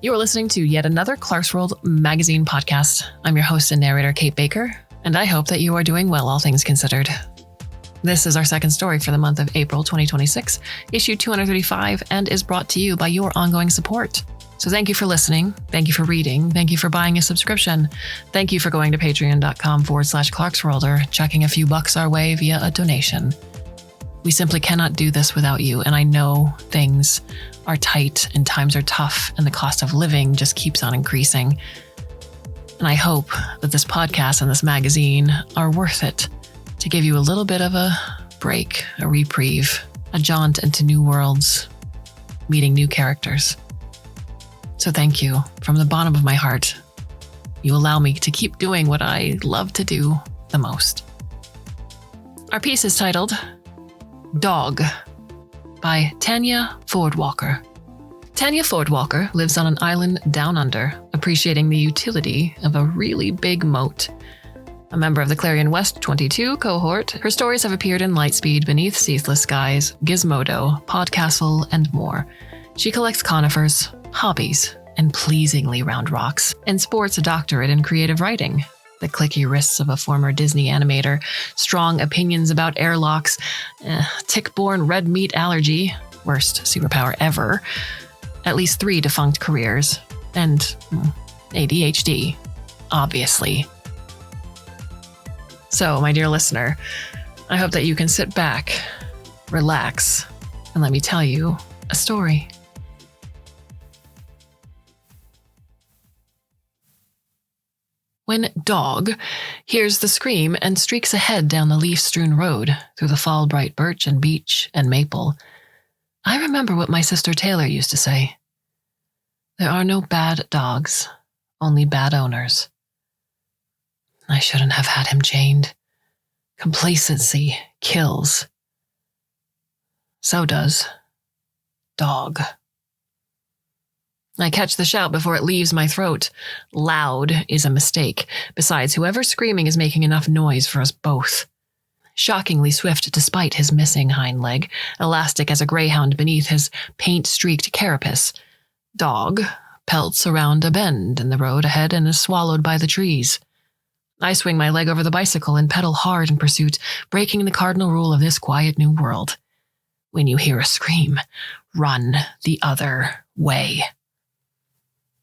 You are listening to yet another Clarkesworld Magazine podcast. I'm your host and narrator, Kate Baker, and I hope that you are doing well, all things considered. This is our second story for the month of April 2026, issue 235, and is brought to you by your ongoing support. So thank you for listening. Thank you for reading. Thank you for buying a subscription. Thank you for going to patreon.com/Clarkesworld or chucking a few bucks our way via a donation. We simply cannot do this without you, and I know things are tight and times are tough and the cost of living just keeps on increasing. And I hope that this podcast and this magazine are worth it to give you a little bit of a break, a reprieve, a jaunt into new worlds, meeting new characters. So thank you from the bottom of my heart. You allow me to keep doing what I love to do the most. Our piece is titled Dog by Tania Fordwalker. Tania Fordwalker lives on an island down under, appreciating the utility of a really big moat. A member of the Clarion West 22 cohort, her stories have appeared in Lightspeed, Beneath Ceaseless Skies, Gizmodo, Podcastle, and more. She collects conifers, hobbies, and pleasingly round rocks, and sports a doctorate in creative writing. The clicky wrists of a former Disney animator, strong opinions about airlocks, tick-borne red meat allergy, worst superpower ever, at least 3 defunct careers, and ADHD, obviously. So, my dear listener, I hope that you can sit back, relax, and let me tell you a story. When Dog hears the scream and streaks ahead down the leaf-strewn road through the fall-bright birch and beech and maple, I remember what my sister Taylor used to say. There are no bad dogs, only bad owners. I shouldn't have had him chained. Complacency kills. So does Dog. I catch the shout before it leaves my throat. Loud is a mistake. Besides, whoever's screaming is making enough noise for us both. Shockingly swift despite his missing hind leg, elastic as a greyhound beneath his paint-streaked carapace. Dog pelts around a bend in the road ahead and is swallowed by the trees. I swing my leg over the bicycle and pedal hard in pursuit, breaking the cardinal rule of this quiet new world. When you hear a scream, run the other way.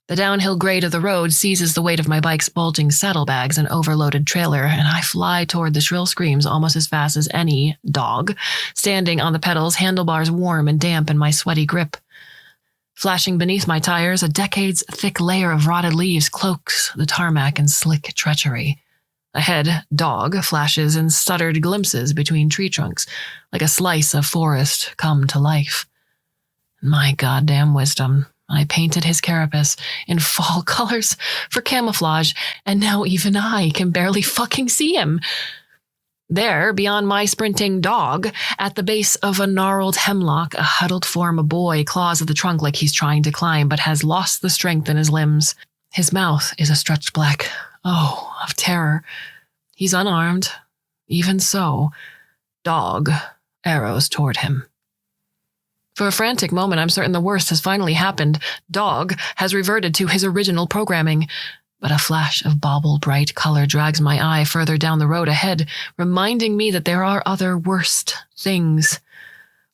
The downhill grade of the road seizes the weight of my bike's bulging saddlebags and overloaded trailer, and I fly toward the shrill screams almost as fast as any dog, standing on the pedals, handlebars warm and damp in my sweaty grip. Flashing beneath my tires, a decades-thick layer of rotted leaves cloaks the tarmac in slick treachery. Ahead, Dog flashes in stuttered glimpses between tree trunks, like a slice of forest come to life. My goddamn wisdom. I painted his carapace in fall colors for camouflage, and now even I can barely fucking see him. There, beyond my sprinting Dog, at the base of a gnarled hemlock, a huddled form of boy claws at the trunk like he's trying to climb, but has lost the strength in his limbs. His mouth is a stretched black O of terror. He's unarmed. Even so, Dog arrows toward him. For a frantic moment, I'm certain the worst has finally happened. Dog has reverted to his original programming. But a flash of bauble bright color drags my eye further down the road ahead, reminding me that there are other worst things.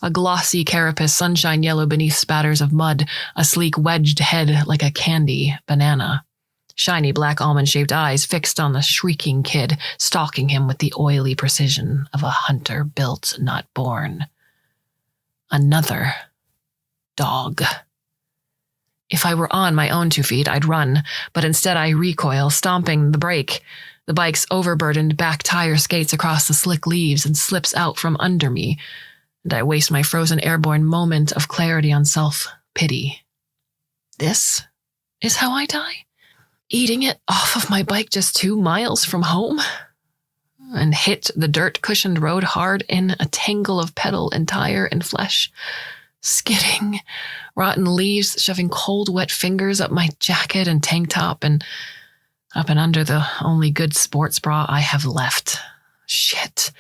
A glossy carapace, sunshine yellow beneath spatters of mud, a sleek wedged head like a candy banana. Shiny black almond-shaped eyes fixed on the shrieking kid, stalking him with the oily precision of a hunter built, not born. Another Dog. If I were on my own 2 feet, I'd run, but instead I recoil, stomping the brake. The bike's overburdened back tire skates across the slick leaves and slips out from under me, and I waste my frozen airborne moment of clarity on self-pity. This is how I die? Eating it off of my bike just 2 miles from home? And hit the dirt-cushioned road hard in a tangle of pedal and tire and flesh. Skidding, rotten leaves shoving cold, wet fingers up my jacket and tank top and up and under the only good sports bra I have left. Shit.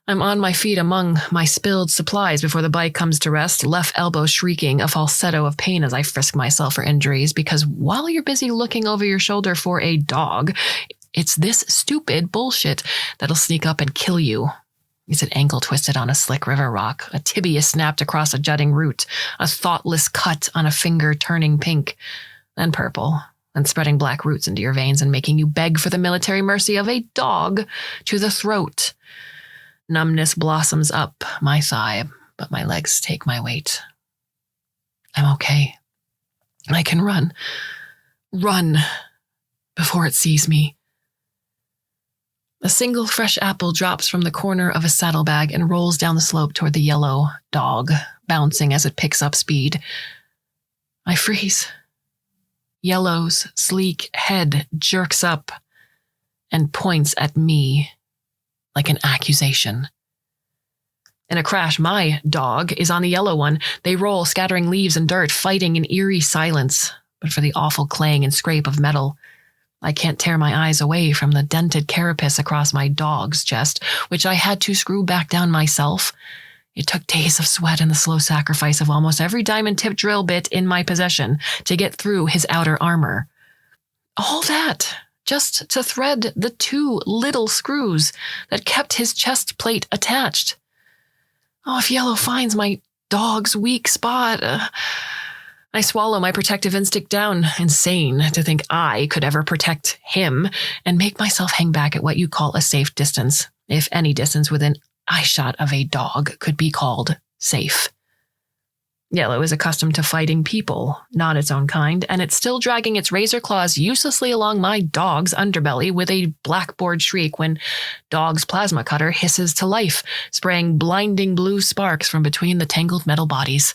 I'm on my feet among my spilled supplies before the bike comes to rest, left elbow shrieking a falsetto of pain as I frisk myself for injuries, because while you're busy looking over your shoulder for a dog, it's this stupid bullshit that'll sneak up and kill you. Is it ankle twisted on a slick river rock, a tibia snapped across a jutting root, a thoughtless cut on a finger turning pink, then purple, and spreading black roots into your veins and making you beg for the military mercy of a dog to the throat. Numbness blossoms up my thigh, but my legs take my weight. I'm okay. I can run. Run before it sees me. A single fresh apple drops from the corner of a saddlebag and rolls down the slope toward the yellow dog, bouncing as it picks up speed. I freeze. Yellow's sleek head jerks up and points at me like an accusation. In a crash, my dog is on the yellow one. They roll, scattering leaves and dirt, fighting in eerie silence. But for the awful clang and scrape of metal, I can't tear my eyes away from the dented carapace across my dog's chest, which I had to screw back down myself. It took days of sweat and the slow sacrifice of almost every diamond-tipped drill bit in my possession to get through his outer armor. All that just to thread the 2 little screws that kept his chest plate attached. Oh, if Yellow finds my dog's weak spot... I swallow my protective instinct down, insane to think I could ever protect him, and make myself hang back at what you call a safe distance, if any distance within eyeshot of a dog could be called safe. Yellow is accustomed to fighting people, not its own kind, and it's still dragging its razor claws uselessly along my dog's underbelly with a blackboard shriek when Dog's plasma cutter hisses to life, spraying blinding blue sparks from between the tangled metal bodies.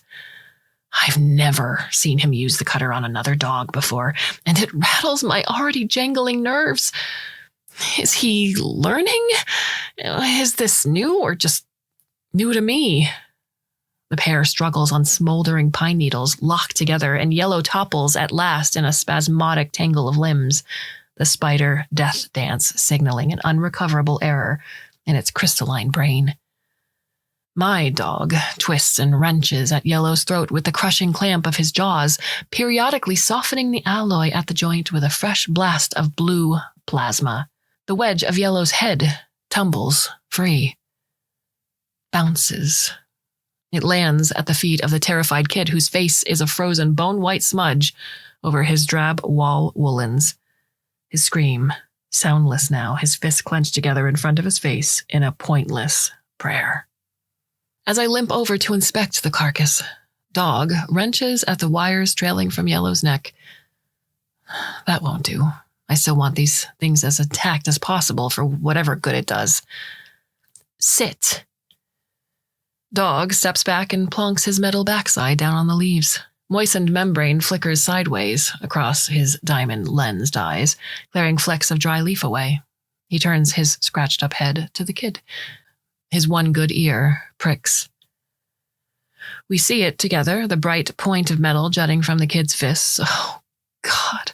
I've never seen him use the cutter on another dog before, and it rattles my already jangling nerves. Is he learning? Is this new or just new to me? The pair struggles on smoldering pine needles, locked together, and Yellow topples at last in a spasmodic tangle of limbs, the spider death dance signaling an unrecoverable error in its crystalline brain. My dog twists and wrenches at Yellow's throat with the crushing clamp of his jaws, periodically softening the alloy at the joint with a fresh blast of blue plasma. The wedge of Yellow's head tumbles free, bounces. It lands at the feet of the terrified kid whose face is a frozen bone-white smudge over his drab wall woolens. His scream, soundless now, his fists clenched together in front of his face in a pointless prayer. As I limp over to inspect the carcass, Dog wrenches at the wires trailing from Yellow's neck. That won't do. I still want these things as intact as possible for whatever good it does. Sit. Dog steps back and plonks his metal backside down on the leaves. Moistened membrane flickers sideways across his diamond-lensed eyes, clearing flecks of dry leaf away. He turns his scratched-up head to the kid. His one good ear pricks. We see it together, the bright point of metal jutting from the kid's fists. Oh, God.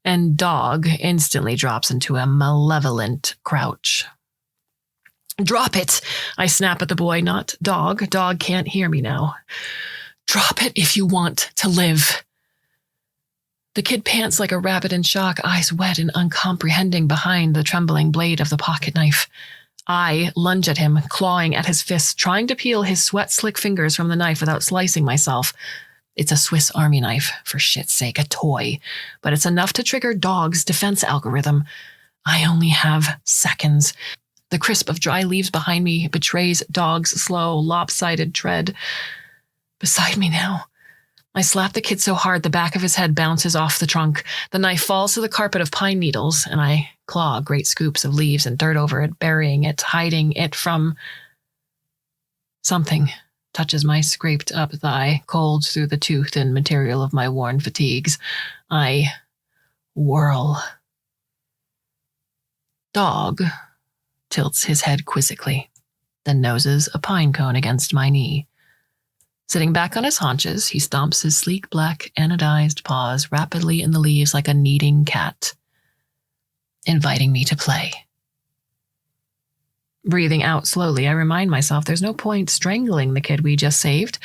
And Dog instantly drops into a malevolent crouch. Drop it! I snap at the boy, not Dog. Dog can't hear me now. Drop it if you want to live. The kid pants like a rabbit in shock, eyes wet and uncomprehending behind the trembling blade of the pocket knife. I lunge at him, clawing at his fists, trying to peel his sweat-slick fingers from the knife without slicing myself. It's a Swiss Army knife, for shit's sake, a toy. But it's enough to trigger Dog's defense algorithm. I only have seconds. The crisp of dry leaves behind me betrays Dog's slow, lopsided tread. Beside me now. I slap the kid so hard the back of his head bounces off the trunk. The knife falls to the carpet of pine needles, and I claw great scoops of leaves and dirt over it, burying it, hiding it from... Something touches my scraped-up thigh, cold through the too-thin material of my worn fatigues. I whirl. Dog tilts his head quizzically, then noses a pine cone against my knee. Sitting back on his haunches, he stomps his sleek black anodized paws rapidly in the leaves like a kneading cat, inviting me to play. Breathing out slowly, I remind myself there's no point strangling the kid we just saved.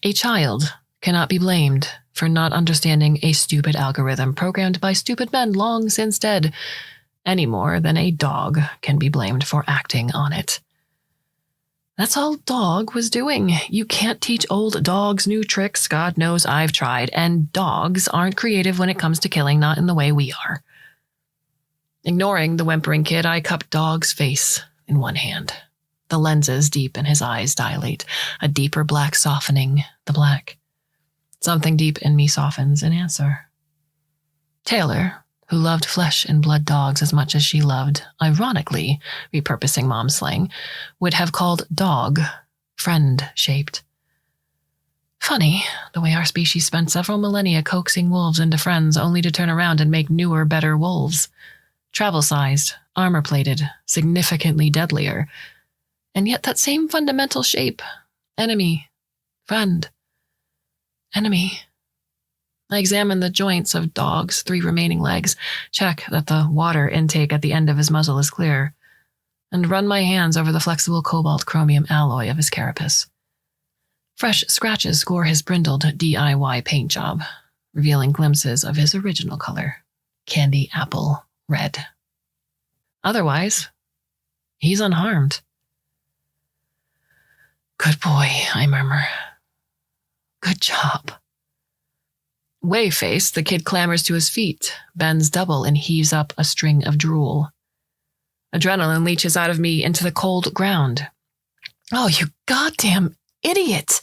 A child cannot be blamed for not understanding a stupid algorithm programmed by stupid men long since dead, any more than a dog can be blamed for acting on it. That's all Dog was doing. You can't teach old dogs new tricks. God knows I've tried, and dogs aren't creative when it comes to killing, not in the way we are. Ignoring the whimpering kid, I cup Dog's face in one hand. The lenses deep in his eyes dilate, a deeper black softening the black. Something deep in me softens in answer. Taylor, who loved flesh and blood dogs as much as she loved, ironically, repurposing Mom's slang, would have called Dog friend-shaped. Funny, the way our species spent several millennia coaxing wolves into friends only to turn around and make newer, better wolves. Travel-sized, armor-plated, significantly deadlier. And yet that same fundamental shape. Enemy. Friend. Enemy. I examine the joints of Dog's 3 remaining legs, check that the water intake at the end of his muzzle is clear, and run my hands over the flexible cobalt chromium alloy of his carapace. Fresh scratches score his brindled DIY paint job, revealing glimpses of his original color, candy apple red. Otherwise, he's unharmed. Good boy, I murmur. Good job. Whey-faced, the kid clambers to his feet, bends double, and heaves up a string of drool. Adrenaline leaches out of me into the cold ground. Oh, you goddamn idiot!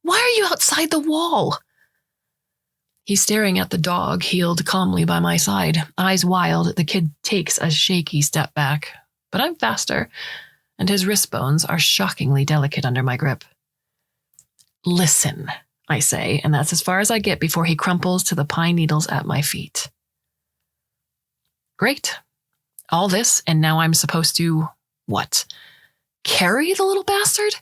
Why are you outside the wall? He's staring at the dog, heeled calmly by my side. Eyes wild, the kid takes a shaky step back. But I'm faster, and his wrist bones are shockingly delicate under my grip. Listen, I say, and that's as far as I get before he crumples to the pine needles at my feet. Great. All this, and now I'm supposed to, what? Carry the little bastard?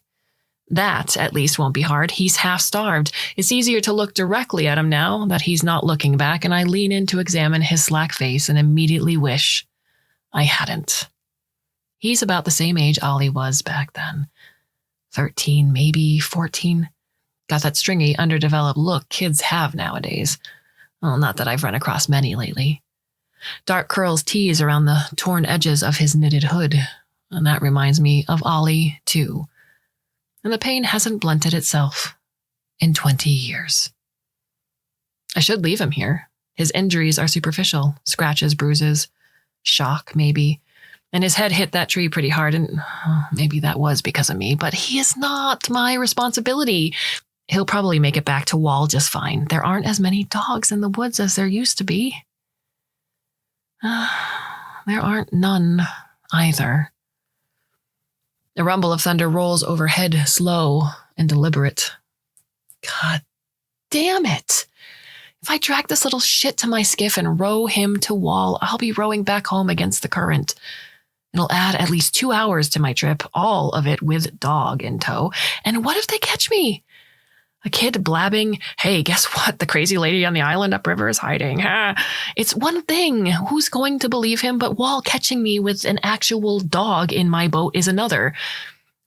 That, at least, won't be hard. He's half-starved. It's easier to look directly at him now that he's not looking back, and I lean in to examine his slack face and immediately wish I hadn't. He's about the same age Ollie was back then. 13, maybe 14. Got that stringy, underdeveloped look kids have nowadays. Well, not that I've run across many lately. Dark curls tease around the torn edges of his knitted hood, and that reminds me of Ollie, too. And the pain hasn't blunted itself in 20 years. I should leave him here. His injuries are superficial, scratches, bruises, shock, maybe. And his head hit that tree pretty hard, and maybe that was because of me, but he is not my responsibility. He'll probably make it back to Wall just fine. There aren't as many dogs in the woods as there used to be. There aren't none either. A rumble of thunder rolls overhead, slow and deliberate. God damn it. If I drag this little shit to my skiff and row him to Wall, I'll be rowing back home against the current. It'll add at least 2 hours to my trip, all of it with Dog in tow. And what if they catch me? A kid blabbing, hey, guess what? The crazy lady on the island upriver is hiding. It's one thing. Who's going to believe him? But Wall catching me with an actual dog in my boat is another.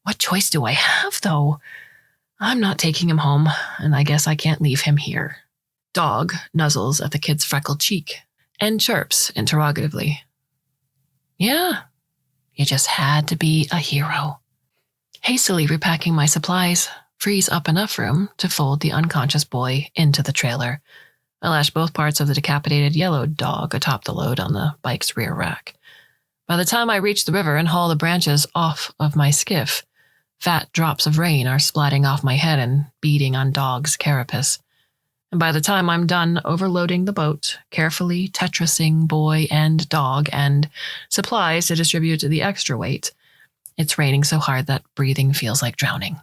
What choice do I have, though? I'm not taking him home, and I guess I can't leave him here. Dog nuzzles at the kid's freckled cheek and chirps interrogatively. Yeah, you just had to be a hero. Hastily repacking my supplies frees up enough room to fold the unconscious boy into the trailer. I lash both parts of the decapitated yellow dog atop the load on the bike's rear rack. By the time I reach the river and haul the branches off of my skiff, fat drops of rain are splatting off my head and beating on Dog's carapace. And by the time I'm done overloading the boat, carefully Tetrising boy and dog and supplies to distribute the extra weight, it's raining so hard that breathing feels like drowning.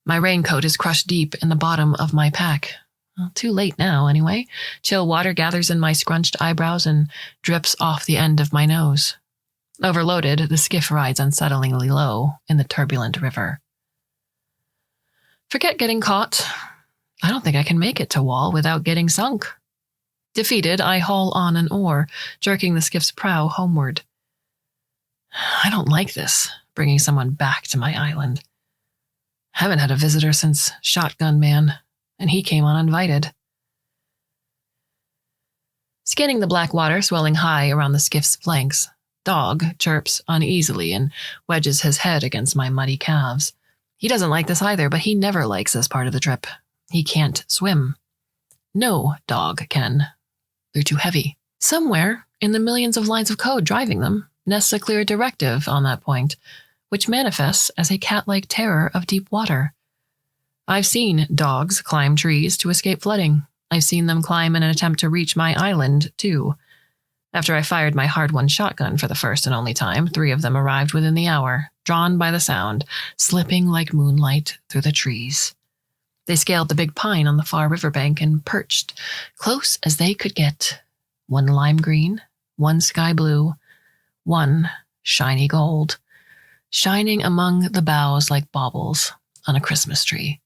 My raincoat is crushed deep in the bottom of my pack. Well, too late now, anyway. Chill water gathers in my scrunched eyebrows and drips off the end of my nose. Overloaded, the skiff rides unsettlingly low in the turbulent river. Forget getting caught. I don't think I can make it to Wall without getting sunk. Defeated, I haul on an oar, jerking the skiff's prow homeward. I don't like this, bringing someone back to my island. Haven't had a visitor since Shotgun Man, and he came uninvited. Scanning the black water swelling high around the skiff's flanks, Dog chirps uneasily and wedges his head against my muddy calves. He doesn't like this either, but he never likes this part of the trip. He can't swim. No dog can. They're too heavy. Somewhere, in the millions of lines of code driving them, nests a clear directive on that point, which manifests as a cat-like terror of deep water. I've seen dogs climb trees to escape flooding. I've seen them climb in an attempt to reach my island, too. After I fired my hard-won shotgun for the first and only time, 3 of them arrived within the hour, drawn by the sound, slipping like moonlight through the trees. They scaled the big pine on the far riverbank and perched, close as they could get. 1 lime green, 1 sky blue, 1 shiny gold, shining among the boughs like baubles on a Christmas tree.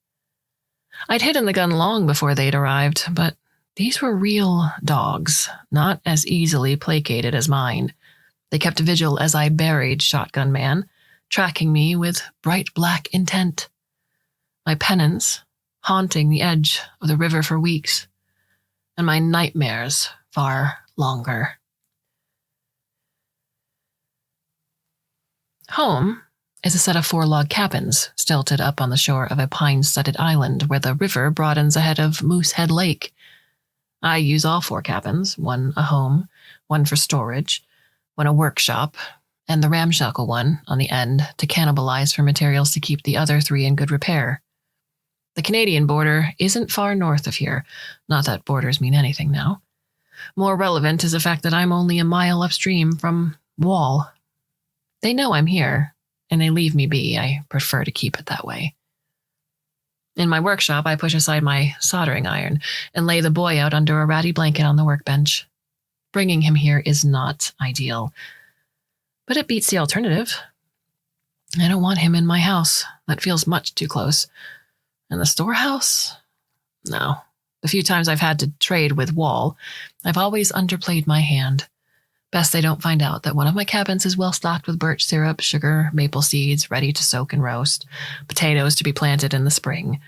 I'd hidden the gun long before they'd arrived, but these were real dogs, not as easily placated as mine. They kept vigil as I buried Shotgun Man, tracking me with bright black intent. My penance haunting the edge of the river for weeks, and my nightmares far longer. Home is a set of 4 log cabins stilted up on the shore of a pine-studded island where the river broadens ahead of Moosehead Lake. I use all 4 cabins, 1 a home, 1 for storage, 1 a workshop, and the ramshackle one on the end to cannibalize for materials to keep the other 3 in good repair. The Canadian border isn't far north of here, not that borders mean anything now. More relevant is the fact that I'm only a mile upstream from Wall. They know I'm here, and they leave me be. I prefer to keep it that way. In my workshop, I push aside my soldering iron and lay the boy out under a ratty blanket on the workbench. Bringing him here is not ideal, but it beats the alternative. I don't want him in my house. That feels much too close. And the storehouse? No. The few times I've had to trade with Wall, I've always underplayed my hand. Best they don't find out that one of my cabins is well stocked with birch syrup, sugar, maple seeds ready to soak and roast, potatoes to be planted in the spring,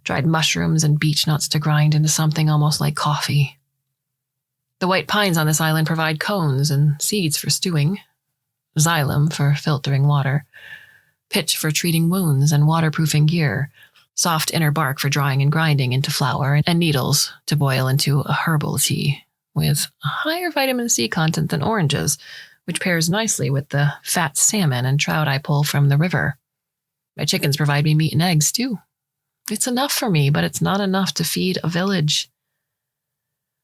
dried mushrooms and beech nuts to grind into something almost like coffee. The white pines on this island provide cones and seeds for stewing, xylem for filtering water, pitch for treating wounds and waterproofing gear, soft inner bark for drying and grinding into flour, and needles to boil into a herbal tea with a higher vitamin C content than oranges, which pairs nicely with the fat salmon and trout I pull from the river. My chickens provide me meat and eggs, too. It's enough for me, but it's not enough to feed a village.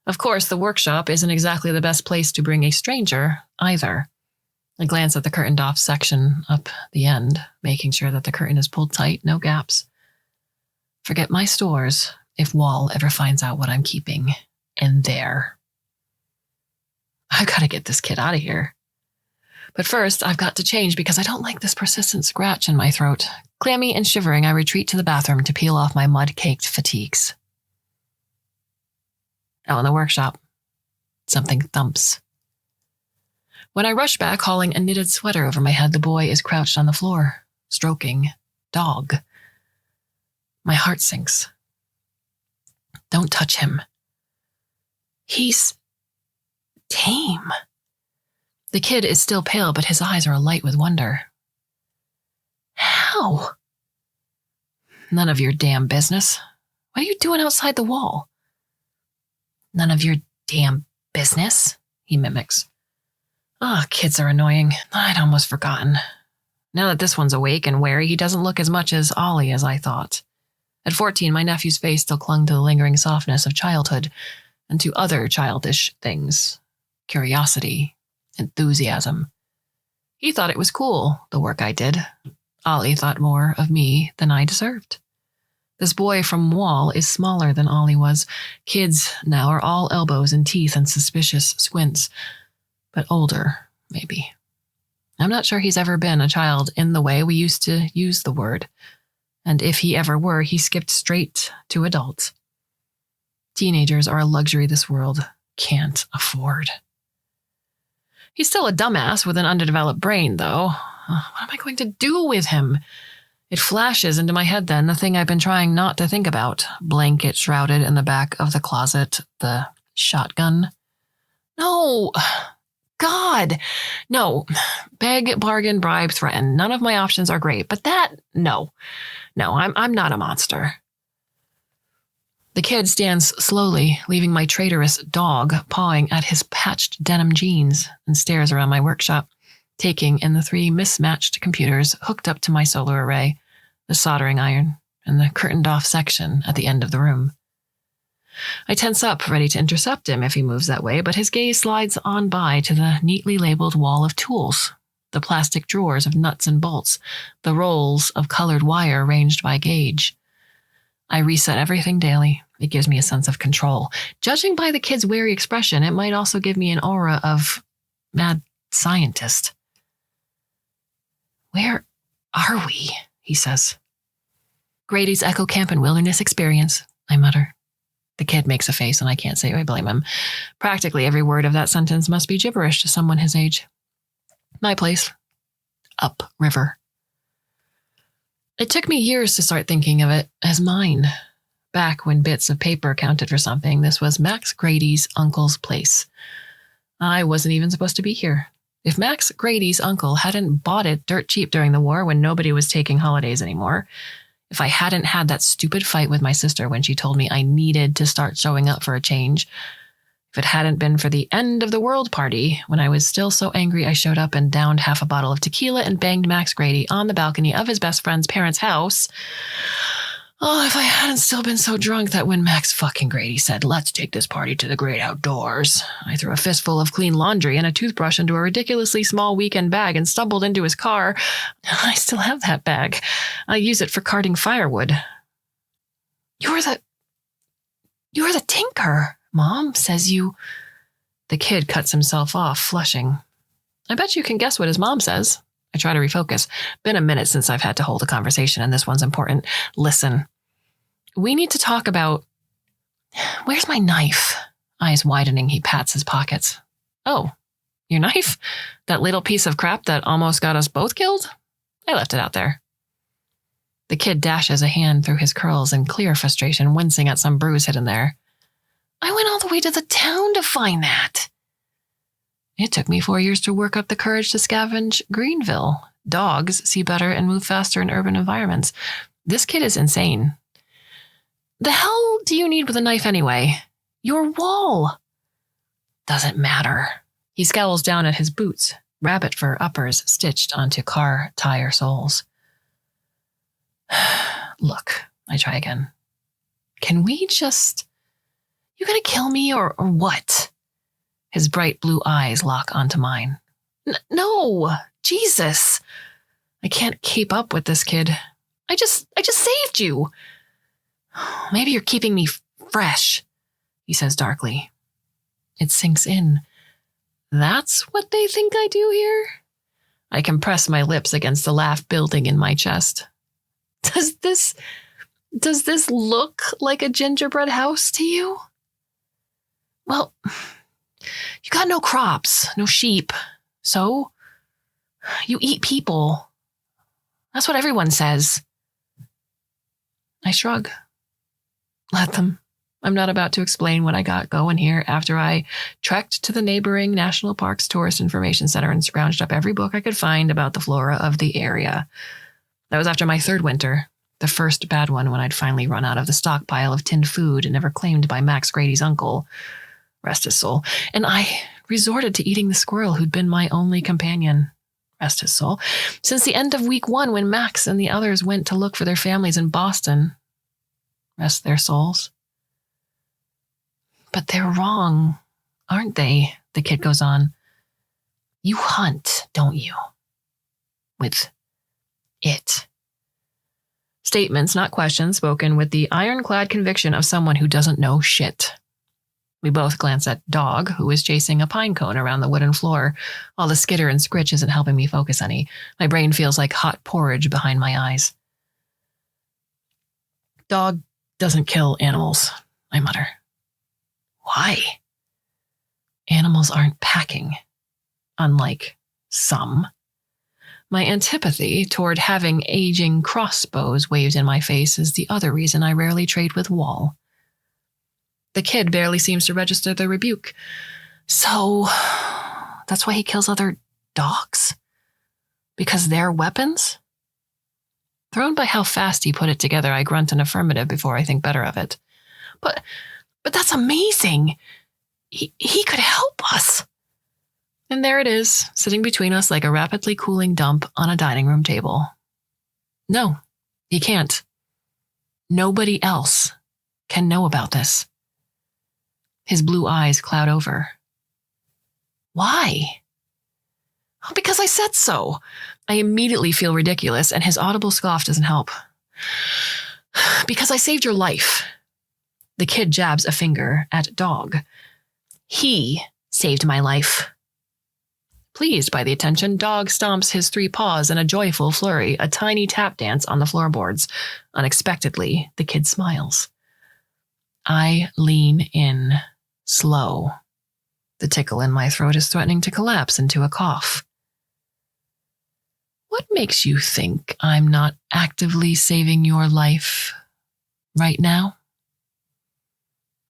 Of course, the workshop isn't exactly the best place to bring a stranger, either. I glance at the curtained-off section up the end, making sure that the curtain is pulled tight, no gaps. Forget my stores if Wall ever finds out what I'm keeping in there. I've got to get this kid out of here. But first, I've got to change because I don't like this persistent scratch in my throat. Clammy and shivering, I retreat to the bathroom to peel off my mud-caked fatigues. Out in the workshop, something thumps. When I rush back, hauling a knitted sweater over my head, the boy is crouched on the floor, stroking Dog. My heart sinks. Don't touch him. He's tame. The kid is still pale, but his eyes are alight with wonder. How? None of your damn business. What are you doing outside the wall? None of your damn business, he mimics. Kids are annoying. I'd almost forgotten. Now that this one's awake and wary, he doesn't look as much as Ollie as I thought. At 14, my nephew's face still clung to the lingering softness of childhood and to other childish things. Curiosity, enthusiasm. He thought it was cool, the work I did. Ollie thought more of me than I deserved. This boy from Wall is smaller than Ollie was. Kids now are all elbows and teeth and suspicious squints. But older, maybe. I'm not sure he's ever been a child in the way we used to use the word. And if he ever were, he skipped straight to adult. Teenagers are a luxury this world can't afford. He's still a dumbass with an underdeveloped brain, though. What am I going to do with him? It flashes into my head then, the thing I've been trying not to think about. Blanket shrouded in the back of the closet. The shotgun. No. God. No. Beg, bargain, bribe, threaten. None of my options are great, but no. No, I'm not a monster. The kid stands slowly, leaving my traitorous dog pawing at his patched denim jeans, and stares around my workshop, taking in the 3 mismatched computers hooked up to my solar array, the soldering iron, and the curtained-off section at the end of the room. I tense up, ready to intercept him if he moves that way, but his gaze slides on by to the neatly labeled wall of tools, the plastic drawers of nuts and bolts, the rolls of colored wire arranged by gauge. I reset everything daily. It gives me a sense of control. Judging by the kid's wary expression, it might also give me an aura of mad scientist. Where are we? He says. Grady's Echo Camp and Wilderness Experience, I mutter. The kid makes a face, and I can't say I blame him. Practically every word of that sentence must be gibberish to someone his age. My place. Up river. It took me years to start thinking of it as mine. Back when bits of paper counted for something, this was Max Grady's uncle's place. I wasn't even supposed to be here. If Max Grady's uncle hadn't bought it dirt cheap during the war when nobody was taking holidays anymore, if I hadn't had that stupid fight with my sister when she told me I needed to start showing up for a change, if it hadn't been for the end of the world party, when I was still so angry I showed up and downed half a bottle of tequila and banged Max Grady on the balcony of his best friend's parents' house. Oh, if I hadn't still been so drunk that when Max fucking Grady said, "Let's take this party to the great outdoors," I threw a fistful of clean laundry and a toothbrush into a ridiculously small weekend bag and stumbled into his car. I still have that bag. I use it for carting firewood. You're the tinker. Mom says you... The kid cuts himself off, flushing. I bet you can guess what his mom says. I try to refocus. Been a minute since I've had to hold a conversation, and this one's important. Listen. We need to talk about... Where's my knife? Eyes widening, he pats his pockets. Oh, your knife? That little piece of crap that almost got us both killed? I left it out there. The kid dashes a hand through his curls in clear frustration, wincing at some bruise hidden there. I went all the way to the town to find that. It took me 4 years to work up the courage to scavenge Greenville. Dogs see better and move faster in urban environments. This kid is insane. The hell do you need with a knife anyway? Your wall. Doesn't matter. He scowls down at his boots, rabbit fur uppers stitched onto car tire soles. Look, I try again. Can we just... You gonna kill me or what? His bright blue eyes lock onto mine. No, Jesus. I can't keep up with this kid. I just saved you. Maybe you're keeping me fresh, he says darkly. It sinks in. That's what they think I do here? I compress my lips against the laugh building in my chest. Does this look like a gingerbread house to you? Well, you got no crops, no sheep, so you eat people. That's what everyone says. I shrug. Let them. I'm not about to explain what I got going here after I trekked to the neighboring National Parks Tourist Information Center and scrounged up every book I could find about the flora of the area. That was after my third winter, the first bad one when I'd finally run out of the stockpile of tinned food never claimed by Max Grady's uncle. Rest his soul. And I resorted to eating the squirrel who'd been my only companion. Rest his soul. Since the end of week 1 when Max and the others went to look for their families in Boston. Rest their souls. But they're wrong, aren't they? The kid goes on. You hunt, don't you? With it. Statements, not questions, spoken with the ironclad conviction of someone who doesn't know shit. We both glance at Dog, who is chasing a pine cone around the wooden floor. All the skitter and scritch isn't helping me focus any. My brain feels like hot porridge behind my eyes. Dog doesn't kill animals, I mutter. Why? Animals aren't packing. unlike some. My antipathy toward having aging crossbows waved in my face is the other reason I rarely trade with Wall. The kid barely seems to register the rebuke. So, that's why he kills other dogs? Because they're weapons? Thrown by how fast he put it together, I grunt an affirmative before I think better of it. But that's amazing. He could help us. And there it is, sitting between us like a rapidly cooling dump on a dining room table. No, he can't. Nobody else can know about this. His blue eyes cloud over. Why? Oh, because I said so. I immediately feel ridiculous, and his audible scoff doesn't help. Because I saved your life. The kid jabs a finger at Dog. He saved my life. Pleased by the attention, Dog stomps his 3 paws in a joyful flurry, a tiny tap dance on the floorboards. Unexpectedly, the kid smiles. I lean in, slow. The tickle in my throat is threatening to collapse into a cough. What makes you think I'm not actively saving your life right now?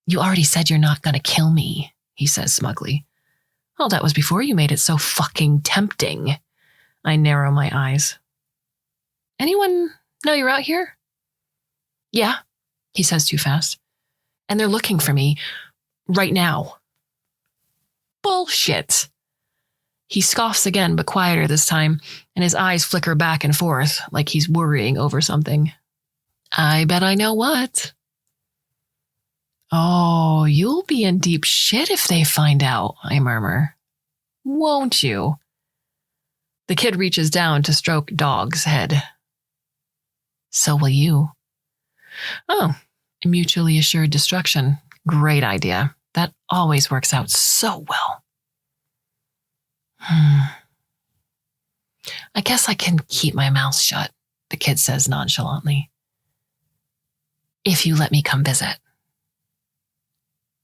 You already said you're not going to kill me, he says smugly. Well, that was before you made it so fucking tempting. I narrow my eyes. Anyone know you're out here? Yeah, he says too fast. And they're looking for me right now. Bullshit. He scoffs again, but quieter this time, and his eyes flicker back and forth like he's worrying over something. I bet I know what. Oh, you'll be in deep shit if they find out, I murmur. Won't you? The kid reaches down to stroke Dog's head. So will you. Oh, mutually assured destruction. Great idea. That always works out so well. I guess I can keep my mouth shut, the kid says nonchalantly. If you let me come visit.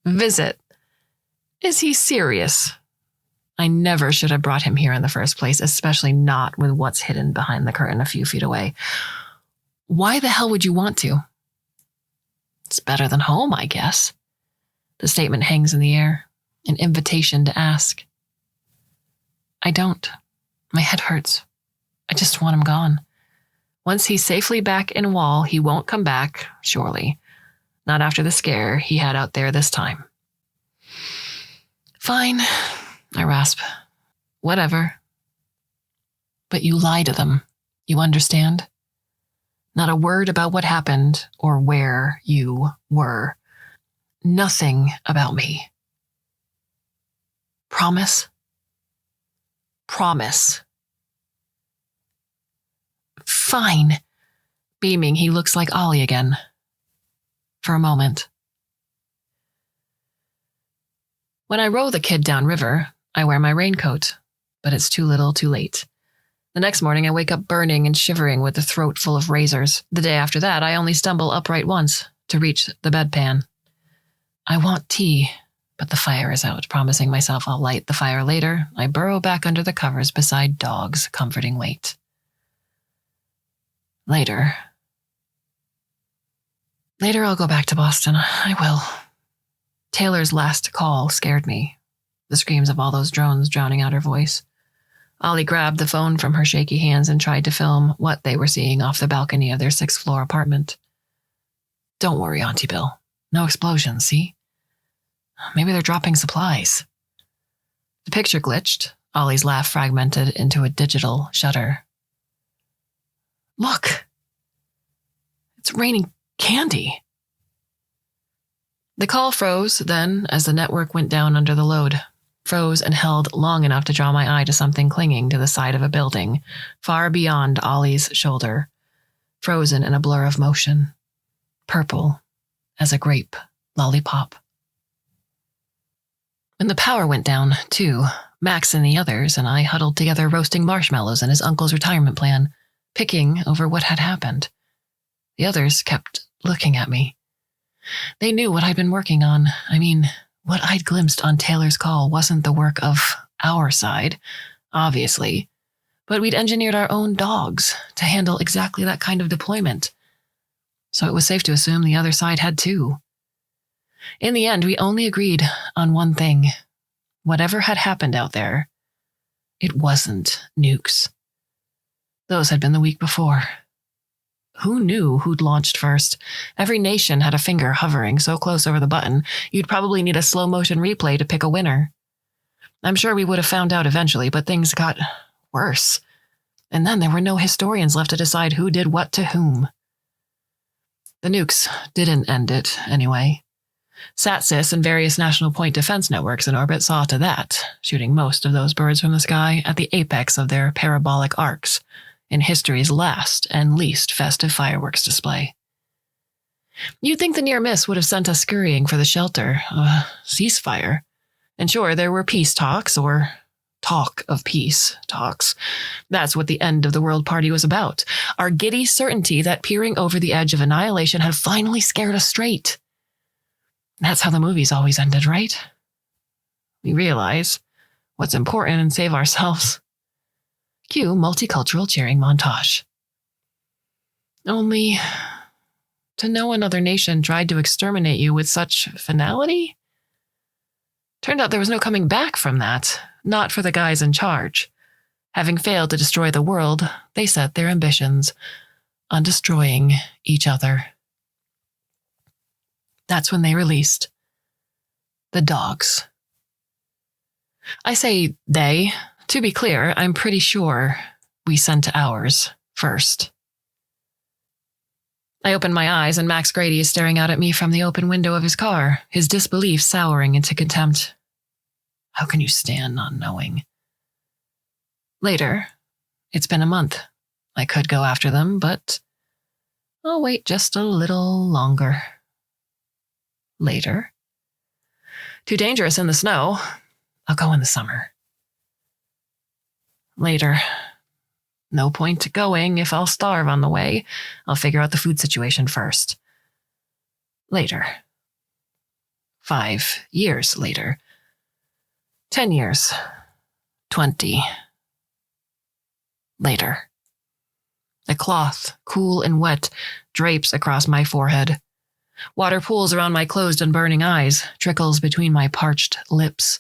Visit? Is he serious? I never should have brought him here in the first place, especially not with what's hidden behind the curtain a few feet away. Why the hell would you want to? It's better than home, I guess. The statement hangs in the air, an invitation to ask. I don't. My head hurts. I just want him gone. Once he's safely back in Wall, he won't come back, surely. Not after the scare he had out there this time. Fine, I rasp. Whatever. But you lie to them, you understand? Not a word about what happened or where you were. Nothing about me. Promise? Promise. Fine. Beaming, he looks like Ollie again. For a moment. When I row the kid downriver, I wear my raincoat, but it's too little, too late. The next morning, I wake up burning and shivering with a throat full of razors. The day after that, I only stumble upright once to reach the bedpan. I want tea, but the fire is out. Promising myself I'll light the fire later, I burrow back under the covers beside Dog's comforting weight. Later I'll go back to Boston. I will. Taylor's last call scared me. The screams of all those drones drowning out her voice. Ollie grabbed the phone from her shaky hands and tried to film what they were seeing off the balcony of their 6th-floor apartment. Don't worry, Auntie Bill. No explosions, see? Maybe they're dropping supplies. The picture glitched. Ollie's laugh fragmented into a digital shudder. Look! It's raining candy. The call froze then as the network went down under the load. Froze and held long enough to draw my eye to something clinging to the side of a building, far beyond Ollie's shoulder, frozen in a blur of motion, purple as a grape lollipop. When the power went down, too, Max and the others and I huddled together roasting marshmallows in his uncle's retirement plan, picking over what had happened. The others kept looking at me. They knew what I'd been working on. I mean, what I'd glimpsed on Taylor's call wasn't the work of our side, obviously, but we'd engineered our own dogs to handle exactly that kind of deployment. So it was safe to assume the other side had too. In the end, we only agreed on one thing. Whatever had happened out there, it wasn't nukes. Those had been the week before. Who knew who'd launched first? Every nation had a finger hovering so close over the button, you'd probably need a slow-motion replay to pick a winner. I'm sure we would have found out eventually, but things got worse. And then there were no historians left to decide who did what to whom. The nukes didn't end it, anyway. SATSIS and various national point defense networks in orbit saw to that, shooting most of those birds from the sky at the apex of their parabolic arcs, in history's last and least festive fireworks display. You'd think the near miss would have sent us scurrying for the shelter, a ceasefire. And sure, there were peace talks, or talk of peace talks. That's what the end of the world party was about. Our giddy certainty that peering over the edge of annihilation had finally scared us straight. That's how the movies always ended, right? We realize what's important and save ourselves. Cue multicultural cheering montage. Only to know another nation tried to exterminate you with such finality? Turned out there was no coming back from that, not for the guys in charge. Having failed to destroy the world, they set their ambitions on destroying each other. That's when they released the dogs. I say they. To be clear, I'm pretty sure we sent ours first. I open my eyes and Max Grady is staring out at me from the open window of his car, his disbelief souring into contempt. How can you stand not knowing? Later, it's been a month. I could go after them, but I'll wait just a little longer. Later. Too dangerous in the snow. I'll go in the summer. Later. No point going if I'll starve on the way. I'll figure out the food situation first. Later. 5 years later. 10 years. 20. Later. A cloth, cool and wet, drapes across my forehead. Water pools around my closed and burning eyes, trickles between my parched lips.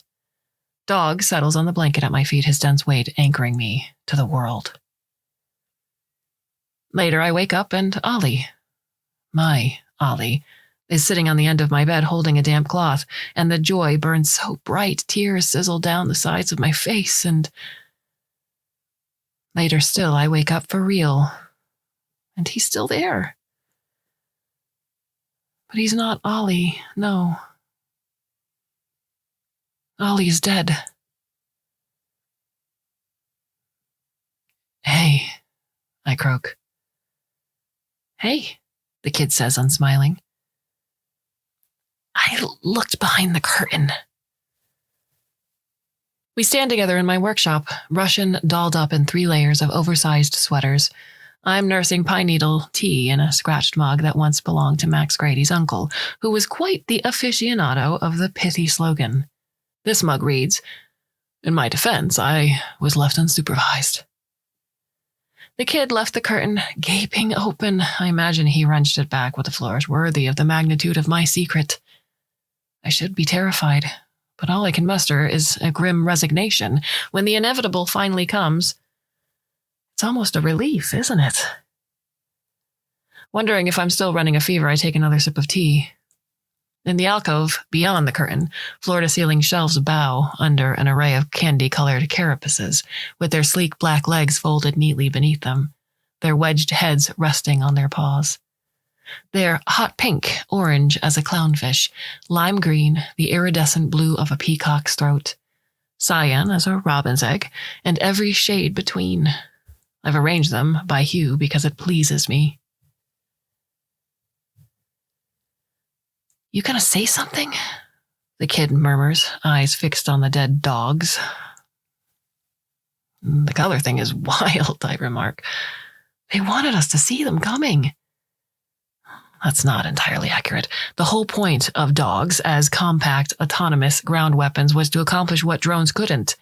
Dog settles on the blanket at my feet, his dense weight anchoring me to the world. Later, I wake up and Ollie, my Ollie, is sitting on the end of my bed holding a damp cloth, and the joy burns so bright, tears sizzle down the sides of my face, and later still, I wake up for real, and he's still there. But he's not Ollie, no. Ollie's dead. Hey, I croak. Hey, the kid says, unsmiling. I looked behind the curtain. We stand together in my workshop, Russian dolled up in 3 layers of oversized sweaters. I'm nursing pine needle tea in a scratched mug that once belonged to Max Grady's uncle, who was quite the aficionado of the pithy slogan. This mug reads, "In my defense, I was left unsupervised." The kid left the curtain gaping open. I imagine he wrenched it back with a flourish worthy of the magnitude of my secret. I should be terrified, but all I can muster is a grim resignation. When the inevitable finally comes, it's almost a relief, isn't it? Wondering if I'm still running a fever, I take another sip of tea. In the alcove, beyond the curtain, floor-to-ceiling shelves bow under an array of candy-colored carapaces, with their sleek black legs folded neatly beneath them, their wedged heads resting on their paws. They're hot pink, orange as a clownfish, lime green, the iridescent blue of a peacock's throat, cyan as a robin's egg, and every shade between. I've arranged them by hue because it pleases me. You gonna say something? The kid murmurs, eyes fixed on the dead dogs. The color thing is wild, I remark. They wanted us to see them coming. That's not entirely accurate. The whole point of dogs as compact, autonomous ground weapons was to accomplish what drones couldn't.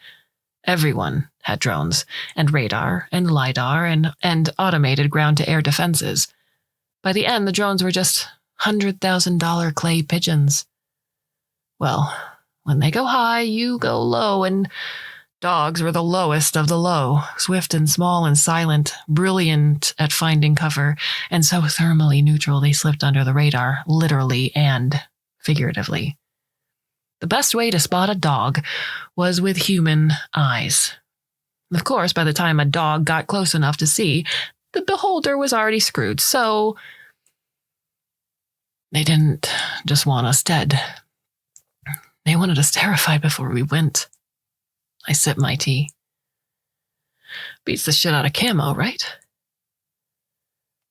Everyone had drones, and radar, and LiDAR, and automated ground-to-air defenses. By the end, the drones were just $100,000 clay pigeons. Well, when they go high, you go low, and dogs were the lowest of the low, swift and small and silent, brilliant at finding cover, and so thermally neutral they slipped under the radar, literally and figuratively. The best way to spot a dog was with human eyes. Of course, by the time a dog got close enough to see, the beholder was already screwed, so they didn't just want us dead. They wanted us terrified before we went. I sip my tea. Beats the shit out of camo, right?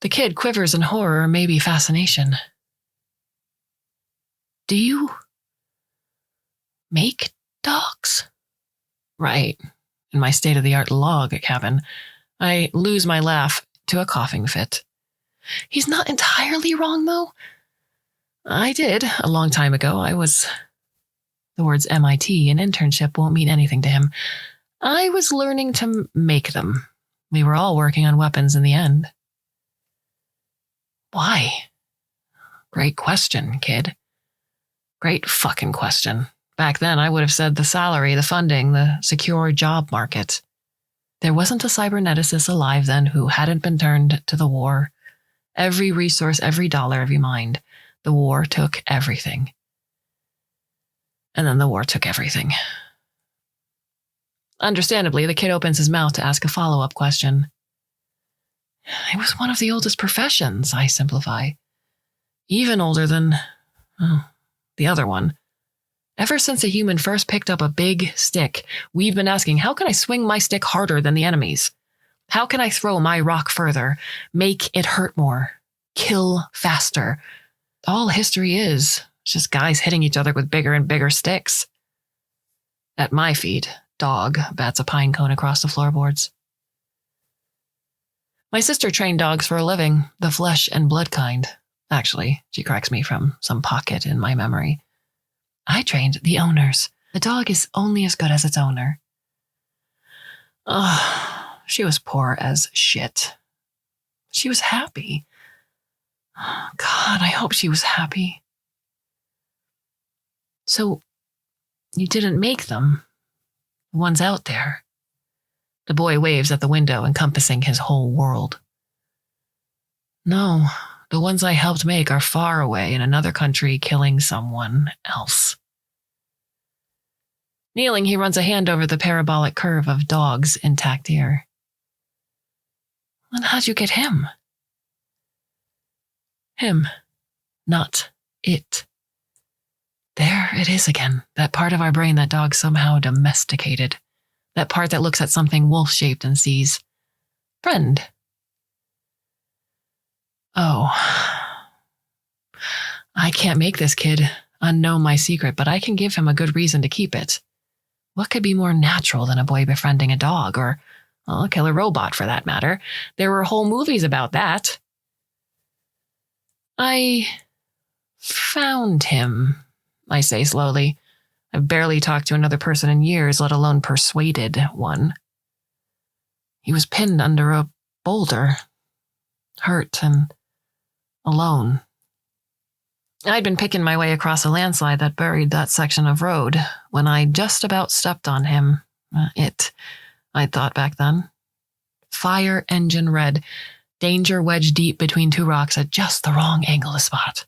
The kid quivers in horror or maybe fascination. Do you make dogs? Right. In my state-of-the-art log cabin, I lose my laugh to a coughing fit. He's not entirely wrong, though. I did, a long time ago. The words MIT and internship won't mean anything to him. I was learning to make them. We were all working on weapons in the end. Why? Great question, kid. Great fucking question. Back then, I would have said the salary, the funding, the secure job market. There wasn't a cyberneticist alive then who hadn't been turned to the war. Every resource, every dollar, every mind. The war took everything. And then the war took everything. Understandably, the kid opens his mouth to ask a follow-up question. It was one of the oldest professions, I simplify. Even older than, the other one. Ever since a human first picked up a big stick, we've been asking, how can I swing my stick harder than the enemy's? How can I throw my rock further, make it hurt more, kill faster? All history is just guys hitting each other with bigger and bigger sticks. At my feet, Dog bats a pine cone across the floorboards. My sister trained dogs for a living, the flesh and blood kind. Actually, she corrects me from some pocket in my memory. I trained the owners. The dog is only as good as its owner. She was poor as shit. She was happy. God, I hope she was happy. So, you didn't make them? The ones out there? The boy waves at the window, encompassing his whole world. No, the ones I helped make are far away in another country killing someone else. Kneeling, he runs a hand over the parabolic curve of Dog's intact ear. Then how'd you get him? Him, not it. There it is again, that part of our brain that Dog somehow domesticated. That part that looks at something wolf-shaped and sees, friend. Oh. I can't make this kid unknow my secret, but I can give him a good reason to keep it. What could be more natural than a boy befriending a dog, or a killer robot for that matter? There were whole movies about that. I found him, I say slowly. I've barely talked to another person in years, let alone persuaded one. He was pinned under a boulder, hurt and alone. I'd been picking my way across a landslide that buried that section of road when I just about stepped on him. I'd thought back then. Fire engine red, danger wedged deep between two rocks at just the wrong angle to spot.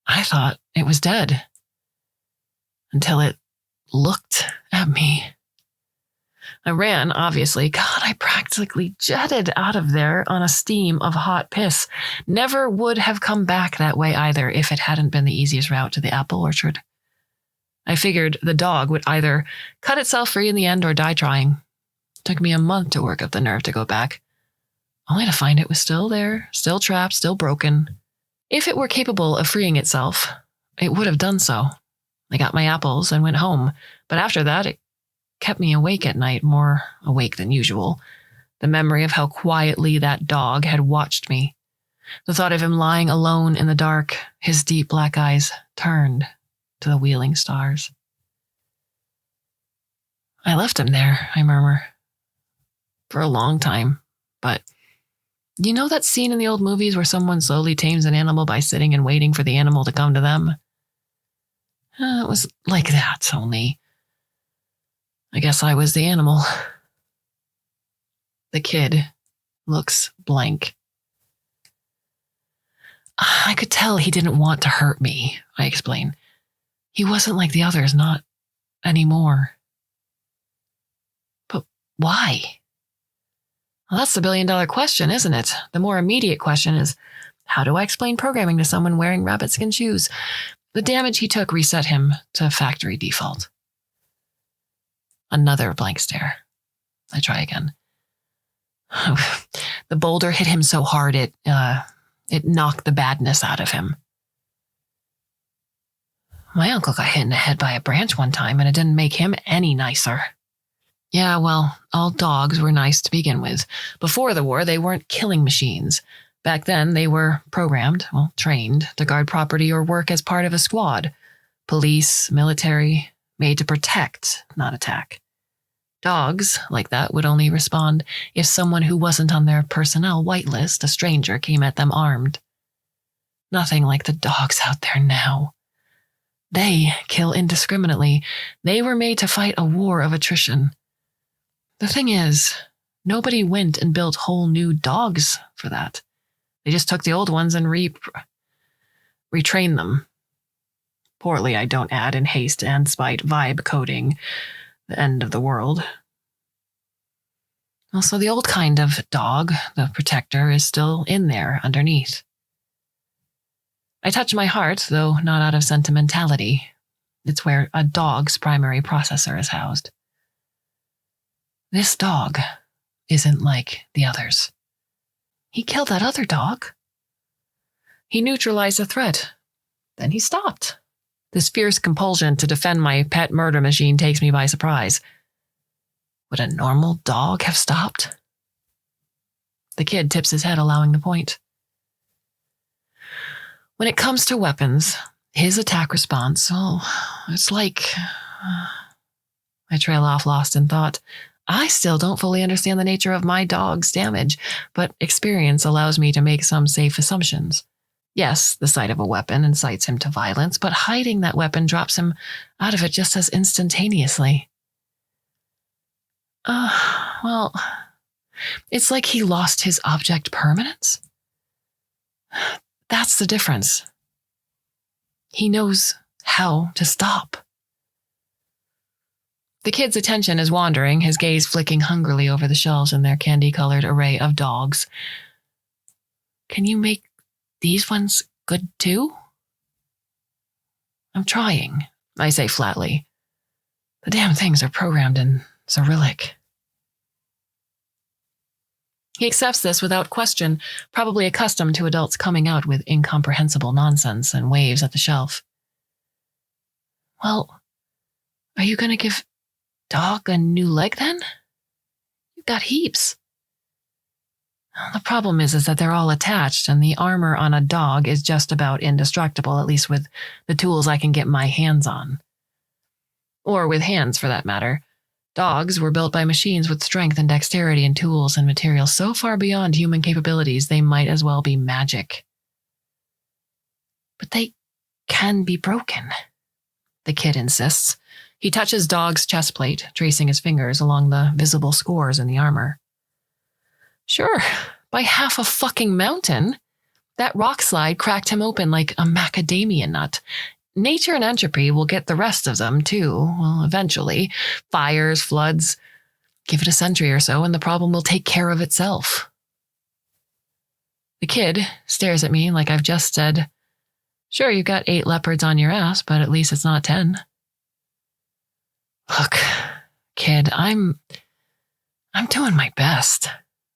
I thought it was dead. Until it looked at me. I ran, obviously. God, I practically jetted out of there on a steam of hot piss. Never would have come back that way either if it hadn't been the easiest route to the apple orchard. I figured the dog would either cut itself free in the end or die trying. It took me a month to work up the nerve to go back, only to find it was still there, still trapped, still broken. If it were capable of freeing itself, it would have done so. I got my apples and went home, but after that, it kept me awake at night, more awake than usual. The memory of how quietly that dog had watched me. The thought of him lying alone in the dark, his deep black eyes turned to the wheeling stars. I left him there, I murmur. For a long time. But you know that scene in the old movies where someone slowly tames an animal by sitting and waiting for the animal to come to them? It was like that, only I guess I was the animal. The kid looks blank. I could tell he didn't want to hurt me, I explain. He wasn't like the others, not anymore. But why? Well, that's the billion-dollar question, isn't it? The more immediate question is, how do I explain programming to someone wearing rabbit-skin shoes? The damage he took reset him to factory default. Another blank stare. I try again. The boulder hit him so hard it knocked the badness out of him. My uncle got hit in the head by a branch one time, and it didn't make him any nicer. Yeah, well, all dogs were nice to begin with. Before the war, they weren't killing machines. Back then, they were programmed, trained, to guard property or work as part of a squad. Police, military, made to protect, not attack. Dogs, like that, would only respond if someone who wasn't on their personnel whitelist, a stranger, came at them armed. Nothing like the dogs out there now. They kill indiscriminately. They were made to fight a war of attrition. The thing is, nobody went and built whole new dogs for that. They just took the old ones and retrained them. Poorly, I don't add, in haste and spite, vibe coding the end of the world. Also, the old kind of dog, the protector, is still in there underneath. I touch my heart, though not out of sentimentality. It's where a dog's primary processor is housed. This dog isn't like the others. He killed that other dog. He neutralized the threat. Then he stopped. This fierce compulsion to defend my pet murder machine takes me by surprise. Would a normal dog have stopped? The kid tips his head, allowing the point. When it comes to weapons, his attack response, it's like... I trail off, lost in thought. I still don't fully understand the nature of my dog's damage, but experience allows me to make some safe assumptions. Yes, the sight of a weapon incites him to violence, but hiding that weapon drops him out of it just as instantaneously. Well, it's like he lost his object permanence. That's the difference. He knows how to stop. The kid's attention is wandering, his gaze flicking hungrily over the shelves in their candy-colored array of dogs. Can you make these ones good too? I'm trying, I say flatly. The damn things are programmed in Cyrillic. He accepts this without question, probably accustomed to adults coming out with incomprehensible nonsense, and waves at the shelf. Well, are you going to give dog a new leg then? You've got heaps. The problem is that they're all attached, and the armor on a dog is just about indestructible, at least with the tools I can get my hands on. Or with hands, for that matter. Dogs were built by machines with strength and dexterity and tools and materials so far beyond human capabilities they might as well be magic. But they can be broken, the kid insists. He touches dog's chest plate, tracing his fingers along the visible scores in the armor. Sure, by half a fucking mountain. That rock slide cracked him open like a macadamia nut. Nature and entropy will get the rest of them, too. Well, eventually. Fires, floods. Give it a century or so, and the problem will take care of itself. The kid stares at me like I've just said, sure, you've got 8 leopards on your ass, but at least it's not 10. Look, kid, I'm doing my best.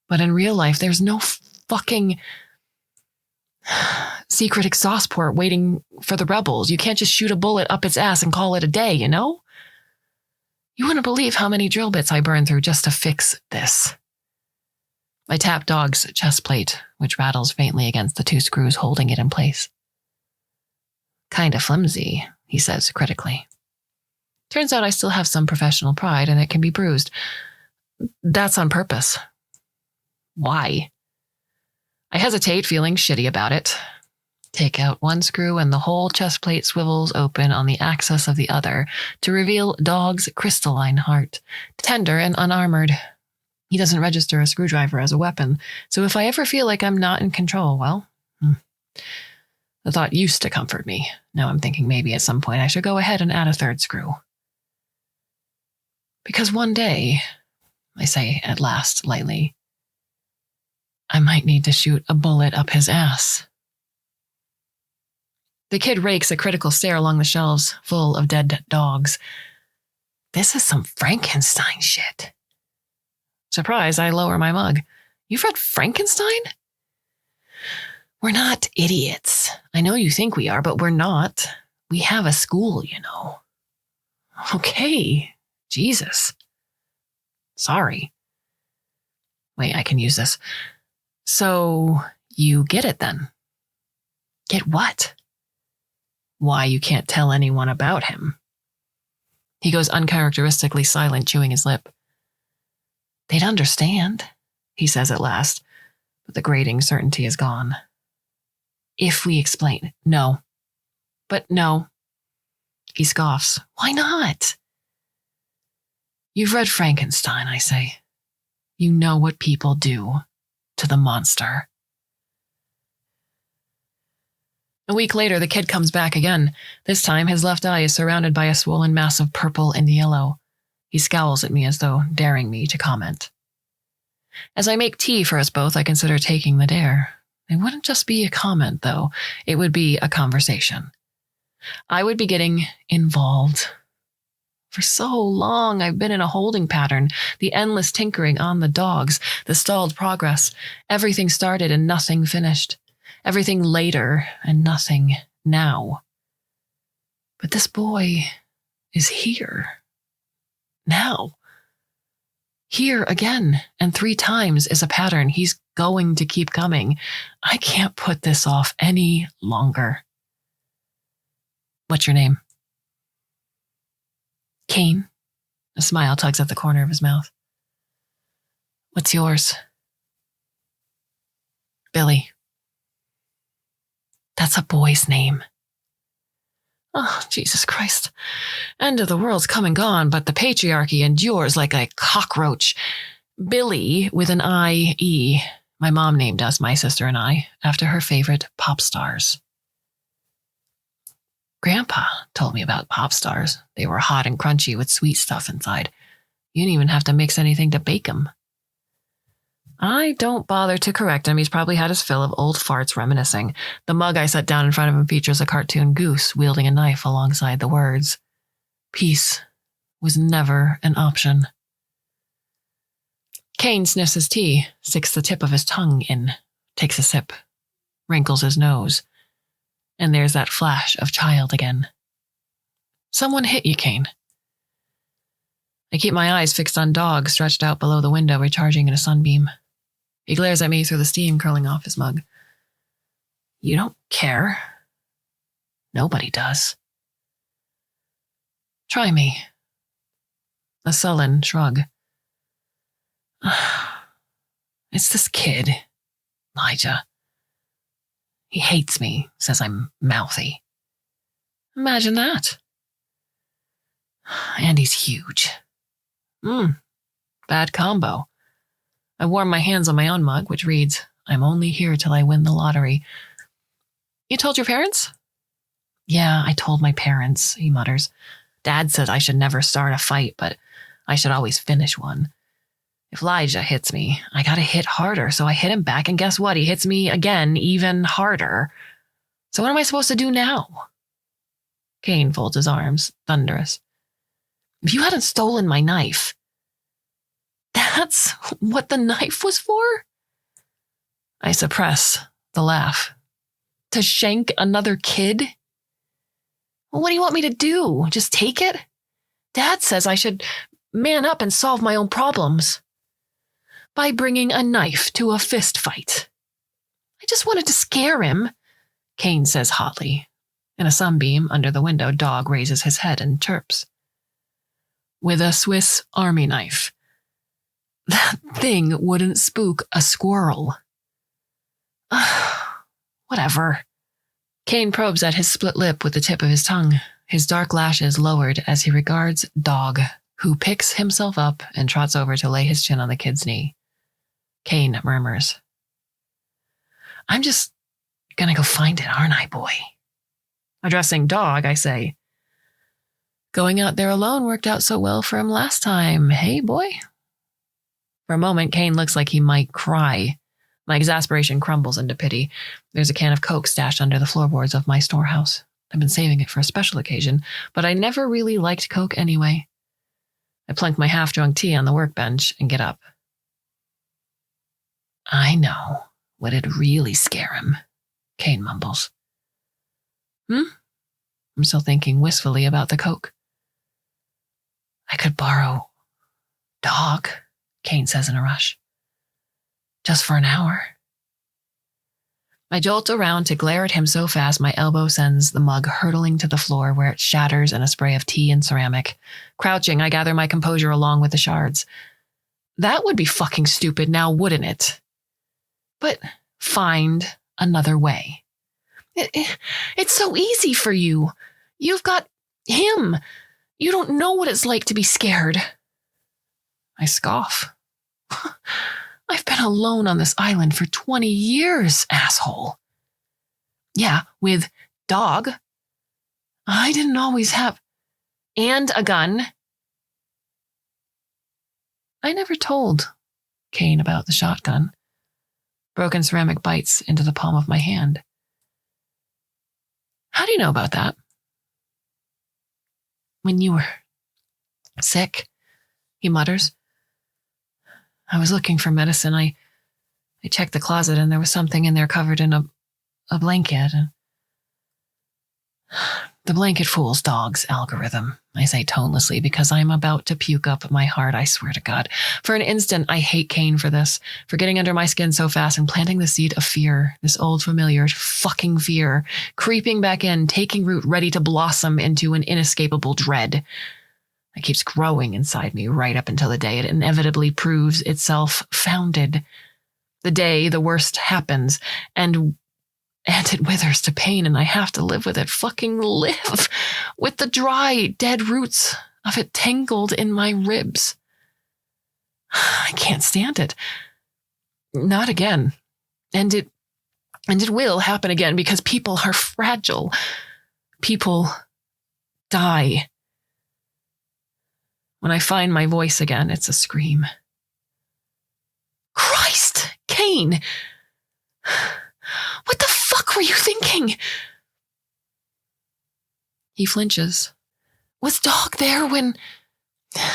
But in real life, there's no fucking secret exhaust port waiting for the rebels. You can't just shoot a bullet up its ass and call it a day, you know? You wouldn't believe how many drill bits I burned through just to fix this. I tap dog's chest plate, which rattles faintly against the 2 screws holding it in place. Kinda flimsy, he says critically. Turns out I still have some professional pride and it can be bruised. That's on purpose. Why? I hesitate, feeling shitty about it. Take out one screw and the whole chest plate swivels open on the axis of the other to reveal Dog's crystalline heart, tender and unarmored. He doesn't register a screwdriver as a weapon, so if I ever feel like I'm not in control, well, the thought used to comfort me. Now I'm thinking maybe at some point I should go ahead and add a third screw. Because one day, I say at last lightly, I might need to shoot a bullet up his ass. The kid rakes a critical stare along the shelves full of dead dogs. This is some Frankenstein shit. Surprised, I lower my mug. You've read Frankenstein? We're not idiots. I know you think we are, but we're not. We have a school, you know. Okay. Jesus. Sorry. Wait, I can use this. So, you get it then? Get what? Why you can't tell anyone about him. He goes uncharacteristically silent, chewing his lip. They'd understand, he says at last, but the grating certainty is gone. If we explain. No. But no. He scoffs. Why not? You've read Frankenstein, I say. You know what people do to the monster. A week later, the kid comes back again. This time, his left eye is surrounded by a swollen mass of purple and yellow. He scowls at me as though daring me to comment. As I make tea for us both, I consider taking the dare. It wouldn't just be a comment, though. It would be a conversation. I would be getting involved. For so long, I've been in a holding pattern, the endless tinkering on the dogs, the stalled progress. Everything started and nothing finished. Everything later and nothing now. But this boy is here. Now. Here again, and 3 times is a pattern. He's going to keep coming. I can't put this off any longer. What's your name? Kane. A smile tugs at the corner of his mouth. What's yours? Billy. That's a boy's name. Oh, Jesus Christ. End of the world's come and gone, but the patriarchy endures like a cockroach. Billy, with an I-E. My mom named us, my sister and I, after her favorite pop stars. Grandpa told me about pop stars. They were hot and crunchy with sweet stuff inside. You didn't even have to mix anything to bake them. I don't bother to correct him. He's probably had his fill of old farts reminiscing. The mug I set down in front of him features a cartoon goose wielding a knife alongside the words. Peace was never an option. Kane sniffs his tea, sticks the tip of his tongue in, takes a sip, wrinkles his nose. And there's that flash of child again. Someone hit you, Kane. I keep my eyes fixed on Dog stretched out below the window, recharging in a sunbeam. He glares at me through the steam curling off his mug. You don't care. Nobody does. Try me. A sullen shrug. It's this kid, Elijah. He hates me, says I'm mouthy. Imagine that. And he's huge. Bad combo. I warm my hands on my own mug, which reads, I'm only here till I win the lottery. You told your parents? Yeah, I told my parents, he mutters. Dad said I should never start a fight, but I should always finish one. If Elijah hits me, I gotta hit harder, so I hit him back, and guess what? He hits me again, even harder. So what am I supposed to do now? Kane folds his arms, thunderous. If you hadn't stolen my knife, that's what the knife was for? I suppress the laugh. To shank another kid? Well, what do you want me to do? Just take it? Dad says I should man up and solve my own problems. By bringing a knife to a fist fight. I just wanted to scare him, Kane says hotly. In a sunbeam under the window, Dog raises his head and chirps. with a Swiss Army knife. That thing wouldn't spook a squirrel. Whatever. Kane probes at his split lip with the tip of his tongue, his dark lashes lowered as he regards Dog, who picks himself up and trots over to lay his chin on the kid's knee. Kane murmurs, I'm just gonna go find it, aren't I, boy? Addressing Dog, I say, going out there alone worked out so well for him last time, hey, boy? For a moment, Kane looks like he might cry. My exasperation crumbles into pity. There's a can of Coke stashed under the floorboards of my storehouse. I've been saving it for a special occasion, but I never really liked Coke anyway. I plunk my half-drunk tea on the workbench and get up. I know what'd really scare him, Kane mumbles. I'm still thinking wistfully about the Coke. I could borrow Dog, Kane says in a rush. Just for an hour. I jolt around to glare at him so fast my elbow sends the mug hurtling to the floor where it shatters in a spray of tea and ceramic. Crouching, I gather my composure along with the shards. That would be fucking stupid now, wouldn't it? But find another way. It's so easy for you. You've got him. You don't know what it's like to be scared. I scoff. I've been alone on this island for 20 years, asshole. Yeah, with Dog. I didn't always have... And a gun. I never told Kane about the shotgun. Broken ceramic bites into the palm of my hand. How do you know about that? When you were sick, he mutters. I was looking for medicine. I checked the closet and there was something in there covered in a blanket. The blanket fools Dog's algorithm, I say tonelessly because I'm about to puke up my heart, I swear to God. For an instant, I hate Kane for this, for getting under my skin so fast and planting the seed of fear, this old familiar fucking fear, creeping back in, taking root, ready to blossom into an inescapable dread. It keeps growing inside me right up until the day it inevitably proves itself founded. The day the worst happens, and it withers to pain, and I have to live with it. Fucking live with the dry, dead roots of it tangled in my ribs. I can't stand it. Not again. And it will happen again because people are fragile. People die. When I find my voice again, it's a scream. Christ, Kane! What the fuck were you thinking? He flinches. Was Dog there when...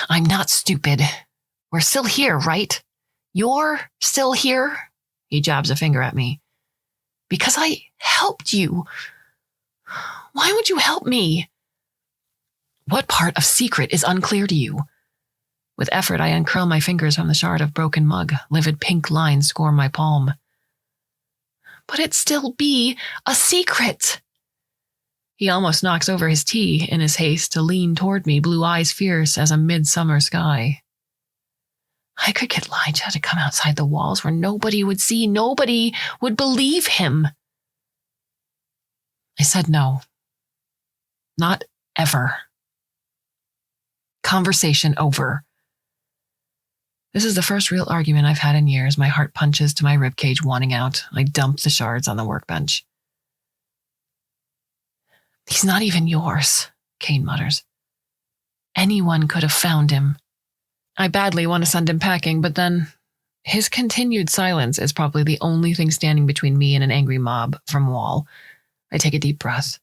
I'm not stupid. We're still here, right? You're still here? He jabs a finger at me. Because I helped you. Why would you help me? What part of secret is unclear to you? With effort, I uncurl my fingers from the shard of broken mug. Livid pink lines score my palm. But it'd still be a secret. He almost knocks over his tea in his haste to lean toward me, blue eyes fierce as a midsummer sky. I could get Elijah to come outside the walls where nobody would see, nobody would believe him. I said no. Not ever. Conversation over. This is the first real argument I've had in years. My heart punches to my ribcage, wanting out. I dump the shards on the workbench. He's not even yours, Kane mutters. Anyone could have found him. I badly want to send him packing, but then his continued silence is probably the only thing standing between me and an angry mob from Wall. I take a deep breath.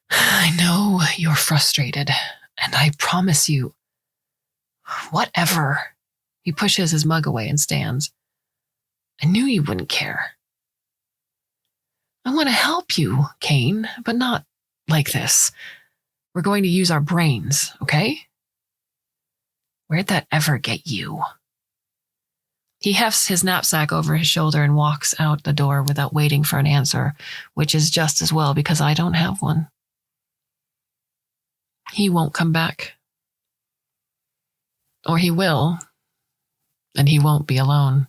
I know you're frustrated, and I promise you, whatever. He pushes his mug away and stands. I knew you wouldn't care. I want to help you, Kane, but not like this. We're going to use our brains, okay? Where'd that ever get you? He hefts his knapsack over his shoulder and walks out the door without waiting for an answer, which is just as well because I don't have one. He won't come back. Or he will, and he won't be alone.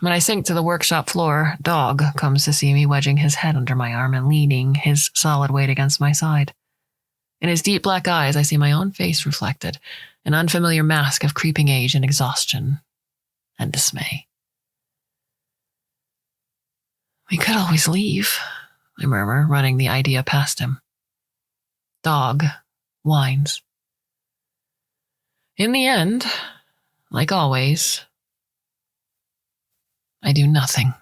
When I sink to the workshop floor, Dog comes to see me, wedging his head under my arm and leaning his solid weight against my side. In his deep black eyes, I see my own face reflected, an unfamiliar mask of creeping age and exhaustion and dismay. We could always leave, I murmur, running the idea past him. Dog whines. In the end, like always, I do nothing.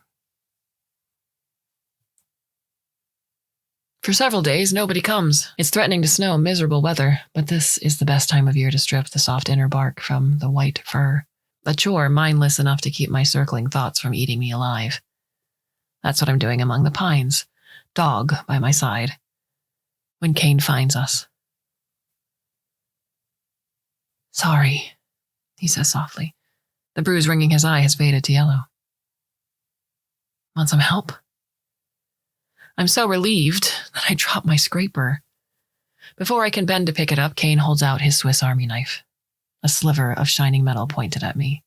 For several days, nobody comes. It's threatening to snow, miserable weather, but this is the best time of year to strip the soft inner bark from the white fur. A chore mindless enough to keep my circling thoughts from eating me alive. That's what I'm doing among the pines, Dog by my side, when Kane finds us. Sorry, he says softly. The bruise ringing his eye has faded to yellow. Want some help? I'm so relieved that I drop my scraper. Before I can bend to pick it up, Kane holds out his Swiss Army knife, a sliver of shining metal pointed at me.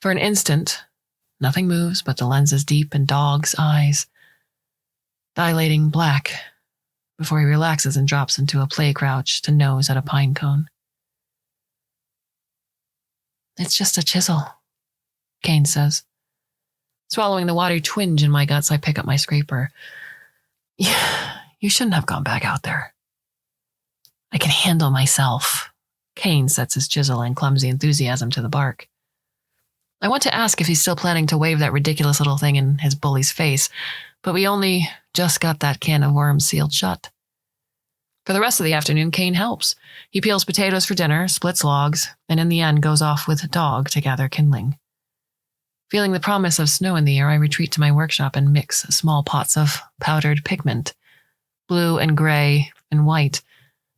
For an instant, nothing moves but the lens's deep in Dog's eyes, dilating black, before he relaxes and drops into a play crouch to nose at a pine cone. It's just a chisel, Kane says. Swallowing the watery twinge in my guts, I pick up my scraper. You shouldn't have gone back out there. I can handle myself. Kane sets his chisel in clumsy enthusiasm to the bark. I want to ask if he's still planning to wave that ridiculous little thing in his bully's face, but we only just got that can of worms sealed shut. For the rest of the afternoon, Kane helps. He peels potatoes for dinner, splits logs, and in the end goes off with Dog to gather kindling. Feeling the promise of snow in the air, I retreat to my workshop and mix small pots of powdered pigment, blue and gray and white,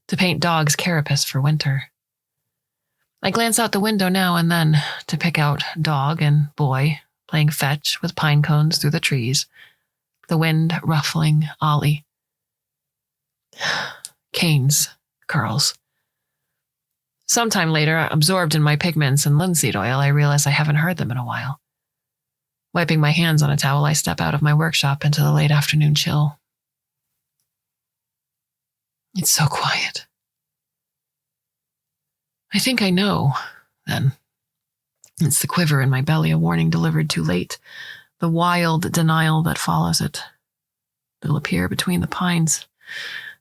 to paint Dog's carapace for winter. I glance out the window now and then to pick out Dog and Boy playing fetch with pine cones through the trees, the wind ruffling Ollie. Kane's curls. Sometime later, absorbed in my pigments and linseed oil, I realize I haven't heard them in a while. Wiping my hands on a towel, I step out of my workshop into the late afternoon chill. It's so quiet. I think I know, then. It's the quiver in my belly, a warning delivered too late, the wild denial that follows it. It'll appear between the pines.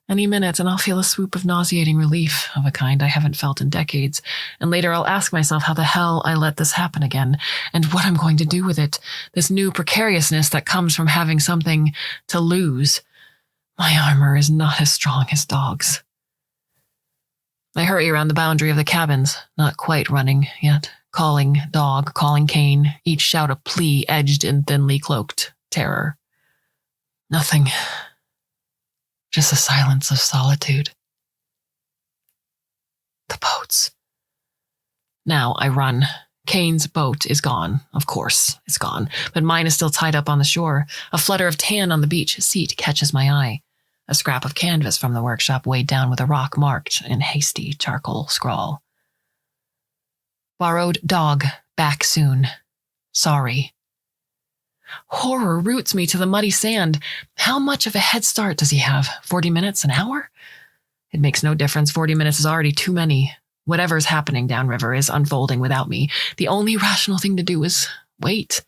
Any minute, and I'll feel a swoop of nauseating relief of a kind I haven't felt in decades, and later I'll ask myself how the hell I let this happen again, and what I'm going to do with it, this new precariousness that comes from having something to lose. My armor is not as strong as Dog's. I hurry around the boundary of the cabins, not quite running yet, calling Dog, calling Kane, each shout a plea edged in thinly cloaked terror. Nothing. Just the silence of solitude. The boats. Now I run. Kane's boat is gone. Of course, it's gone. But mine is still tied up on the shore. A flutter of tan on the beach seat catches my eye. A scrap of canvas from the workshop weighed down with a rock marked in hasty charcoal scrawl. Borrowed Dog. Back soon. Sorry. Horror roots me to the muddy sand. How much of a head start does he have? 40 minutes, an hour? It makes no difference. 40 minutes is already too many. Whatever's happening downriver is unfolding without me. The only rational thing to do is wait.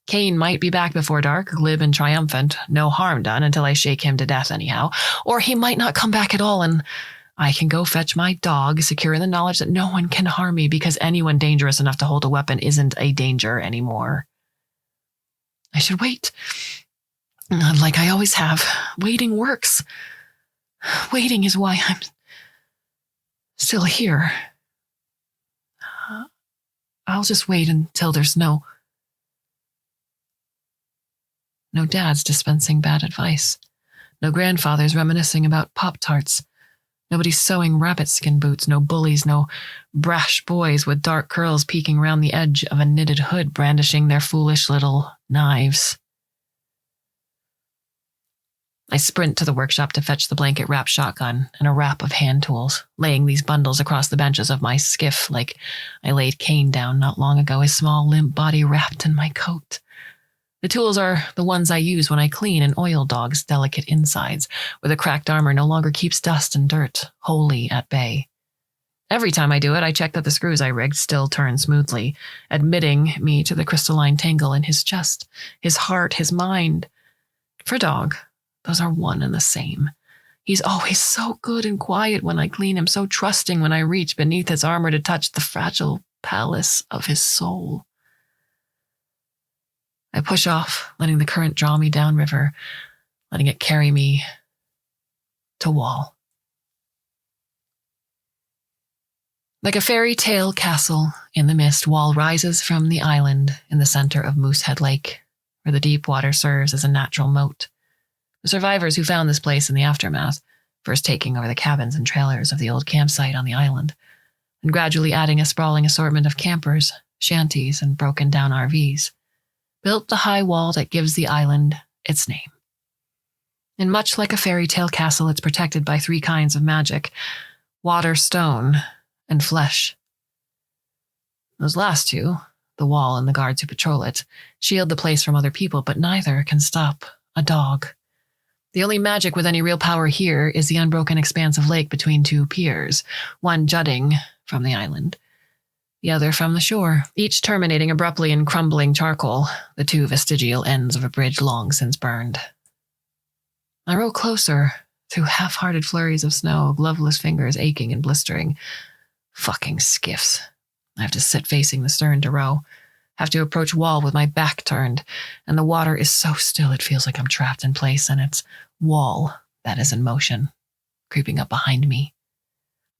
Kane might be back before dark, glib and triumphant, no harm done until I shake him to death anyhow. Or he might not come back at all, and I can go fetch my Dog, secure in the knowledge that no one can harm me because anyone dangerous enough to hold a weapon isn't a danger anymore. I should wait. Like I always have. Waiting works. Waiting is why I'm still here. I'll just wait until there's no dads dispensing bad advice. No grandfathers reminiscing about Pop-Tarts. Nobody sewing rabbit skin boots. No bullies. No brash boys with dark curls peeking round the edge of a knitted hood brandishing their foolish little knives. I sprint to the workshop to fetch the blanket-wrapped shotgun and a wrap of hand tools, laying these bundles across the benches of my skiff like I laid Kane down not long ago, his small, limp body wrapped in my coat. The tools are the ones I use when I clean and oil Dog's delicate insides, where the cracked armor no longer keeps dust and dirt wholly at bay. Every time I do it, I check that the screws I rigged still turn smoothly, admitting me to the crystalline tangle in his chest, his heart, his mind. For Dog, those are one and the same. He's always so good and quiet when I clean him, so trusting when I reach beneath his armor to touch the fragile palace of his soul. I push off, letting the current draw me downriver, letting it carry me to Wall. Like a fairy tale castle in the mist, Wall rises from the island in the center of Moosehead Lake, where the deep water serves as a natural moat. The survivors who found this place in the aftermath, first taking over the cabins and trailers of the old campsite on the island, and gradually adding a sprawling assortment of campers, shanties, and broken-down RVs, built the high wall that gives the island its name. And much like a fairy tale castle, it's protected by 3 kinds of magic: water, stone, and flesh. Those last 2, the wall and the guards who patrol it, shield the place from other people, but neither can stop a dog. The only magic with any real power here is the unbroken expanse of lake between 2 piers, one jutting from the island, the other from the shore, each terminating abruptly in crumbling charcoal, the 2 vestigial ends of a bridge long since burned. I row closer through half-hearted flurries of snow, gloveless fingers aching and blistering. Fucking skiffs. I have to sit facing the stern to row, have to approach Wall with my back turned, and the water is so still it feels like I'm trapped in place, and it's Wall that is in motion, creeping up behind me.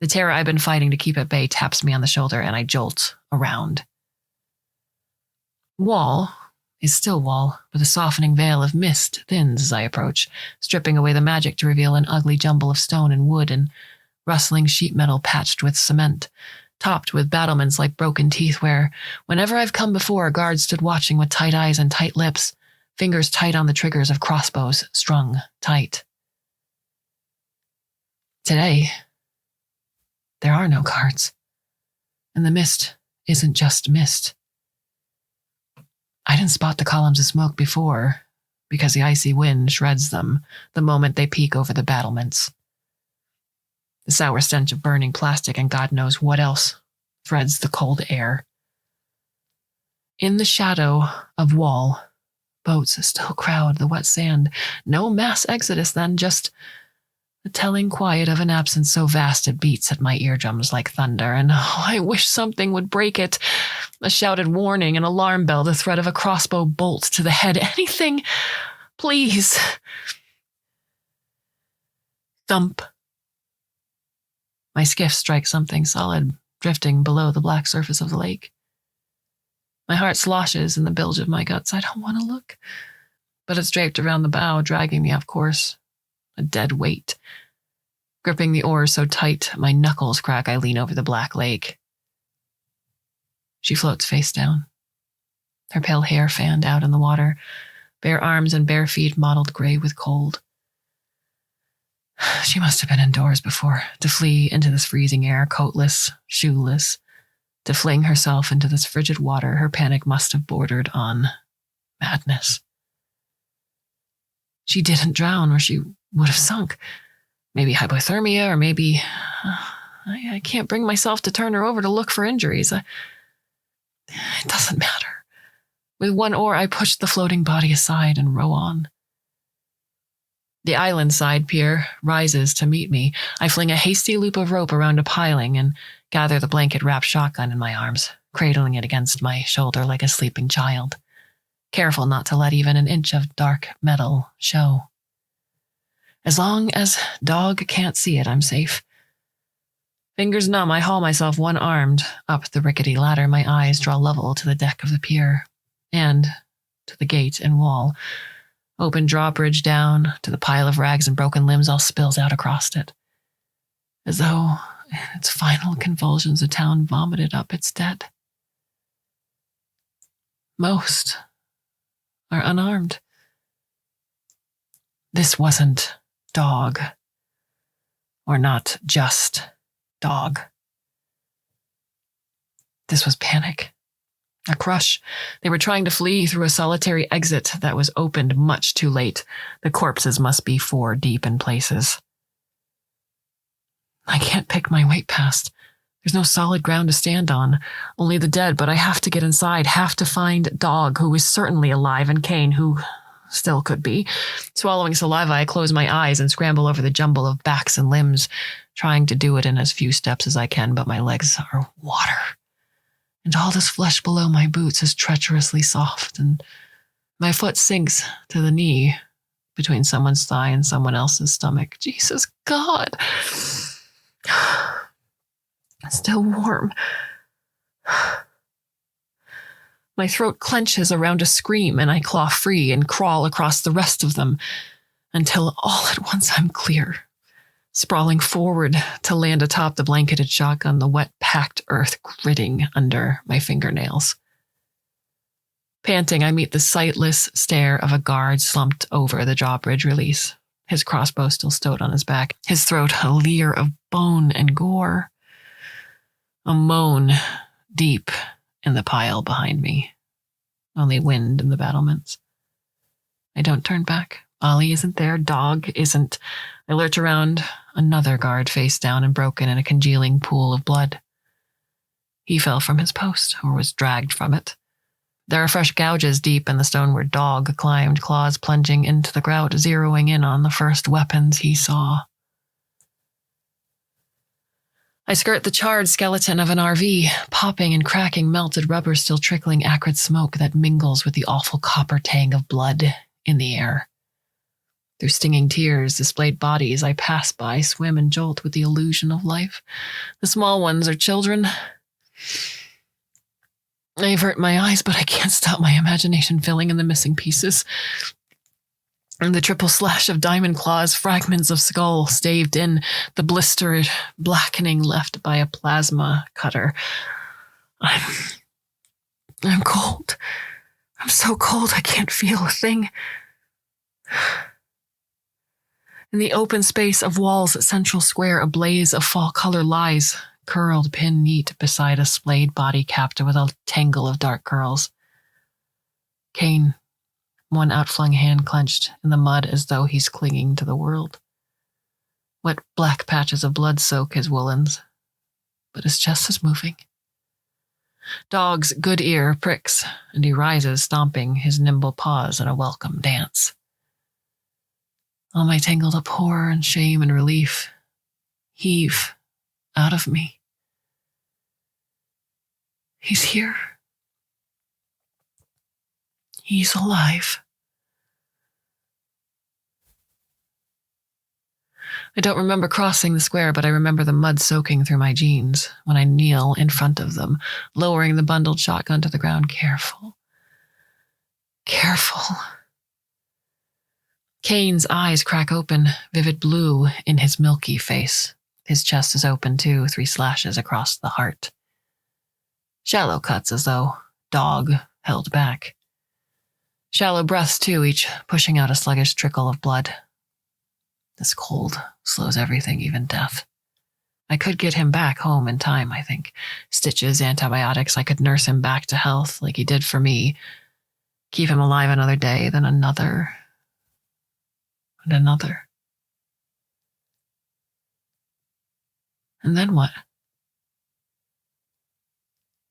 The terror I've been fighting to keep at bay taps me on the shoulder, and I jolt around. Wall is still Wall, but a softening veil of mist thins as I approach, stripping away the magic to reveal an ugly jumble of stone and wood and rustling sheet metal patched with cement, topped with battlements like broken teeth where, whenever I've come before, guards stood watching with tight eyes and tight lips, fingers tight on the triggers of crossbows strung tight. Today, there are no guards, and the mist isn't just mist. I didn't spot the columns of smoke before because the icy wind shreds them the moment they peek over the battlements. The sour stench of burning plastic and God knows what else threads the cold air. In the shadow of Wall, boats still crowd the wet sand. No mass exodus then, just the telling quiet of an absence so vast it beats at my eardrums like thunder, and I wish something would break it. A shouted warning, an alarm bell, the threat of a crossbow bolt to the head, anything, please. Thump. My skiff strikes something solid, drifting below the black surface of the lake. My heart sloshes in the bilge of my guts. I don't want to look, but it's draped around the bow, dragging me off course. A dead weight. Gripping the oars so tight, my knuckles crack. I lean over the black lake. She floats face down, her pale hair fanned out in the water, bare arms and bare feet mottled gray with cold. She must have been indoors before, to flee into this freezing air, coatless, shoeless, to fling herself into this frigid water. Her panic must have bordered on madness. She didn't drown, or she would have sunk. Maybe hypothermia, or maybe... I can't bring myself to turn her over to look for injuries. It doesn't matter. With one oar, I push the floating body aside and row on. The island side pier rises to meet me. I fling a hasty loop of rope around a piling and gather the blanket-wrapped shotgun in my arms, cradling it against my shoulder like a sleeping child, careful not to let even an inch of dark metal show. As long as Dog can't see it, I'm safe. Fingers numb, I haul myself one-armed up the rickety ladder. My eyes draw level to the deck of the pier and to the gate and wall. Open drawbridge down to the pile of rags and broken limbs all spills out across it. As though in its final convulsions the town vomited up its dead. Most are unarmed. This wasn't dog. Or not just dog. This was panic. A crush. They were trying to flee through a solitary exit that was opened much too late. The corpses must be 4 deep in places. I can't pick my way past. There's no solid ground to stand on. Only the dead, but I have to get inside, have to find Dog, who is certainly alive, and Kane, who still could be. Swallowing saliva, I close my eyes and scramble over the jumble of backs and limbs, trying to do it in as few steps as I can, but my legs are water. And all this flesh below my boots is treacherously soft, and my foot sinks to the knee between someone's thigh and someone else's stomach. Jesus God! Still warm. My throat clenches around a scream, and I claw free and crawl across the rest of them until all at once I'm clear, sprawling forward to land atop the blanketed shotgun, the wet, packed earth gritting under my fingernails. Panting, I meet the sightless stare of a guard slumped over the drawbridge release, his crossbow still stowed on his back, his throat a leer of bone and gore. A moan deep in the pile behind me. Only wind in the battlements. I don't turn back. Ollie isn't there. Dog isn't. I lurch around another guard face down and broken in a congealing pool of blood. He fell from his post, or was dragged from it. There are fresh gouges deep in the stone where Dog climbed, claws plunging into the grout, zeroing in on the first weapons he saw. I skirt the charred skeleton of an RV, popping and cracking melted rubber, still trickling acrid smoke that mingles with the awful copper tang of blood in the air. Through stinging tears, displayed bodies I pass by, swim and jolt with the illusion of life. The small ones are children. I avert my eyes, but I can't stop my imagination filling in the missing pieces. And the triple slash of diamond claws, fragments of skull staved in, the blistered blackening left by a plasma cutter. I'm cold. I'm so cold I can't feel a thing. In the open space of walls at Central Square, a blaze of fall color lies, curled pin neat beside a splayed body capped with a tangle of dark curls. Kane, one outflung hand clenched in the mud as though he's clinging to the world. Wet black patches of blood soak his woolens, but his chest is moving. Dog's good ear pricks, and he rises, stomping his nimble paws in a welcome dance. All my tangled up horror and shame and relief heave out of me. He's here. He's alive. I don't remember crossing the square, but I remember the mud soaking through my jeans when I kneel in front of them, lowering the bundled shotgun to the ground. Careful. Careful. Kane's eyes crack open, vivid blue in his milky face. His chest is open too, 3 slashes across the heart. Shallow cuts as though Dog held back. Shallow breaths too, each pushing out a sluggish trickle of blood. This cold slows everything, even death. I could get him back home in time, I think. Stitches, antibiotics, I could nurse him back to health like he did for me. Keep him alive another day, then another, and another. And then what?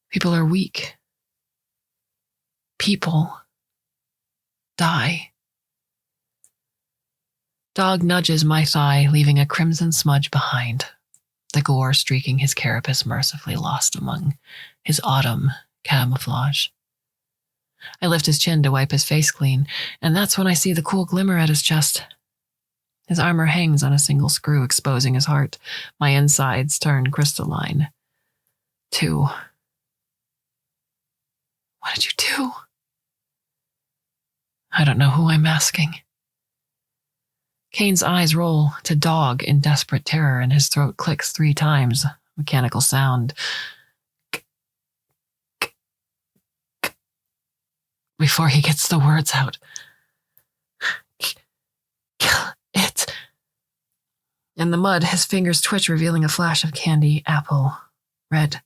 People are weak. People die. Dog nudges my thigh, leaving a crimson smudge behind, the gore streaking his carapace mercifully lost among his autumn camouflage. I lift his chin to wipe his face clean, and that's when I see the cool glimmer at his chest. His armor hangs on a single screw, exposing his heart. My insides turn crystalline. 2. What did you do? I don't know who I'm asking. Kane's eyes roll to Dog in desperate terror, and his throat clicks 3 times, mechanical sound. Before he gets the words out. Kill In the mud, his fingers twitch, revealing a flash of candy, apple, red.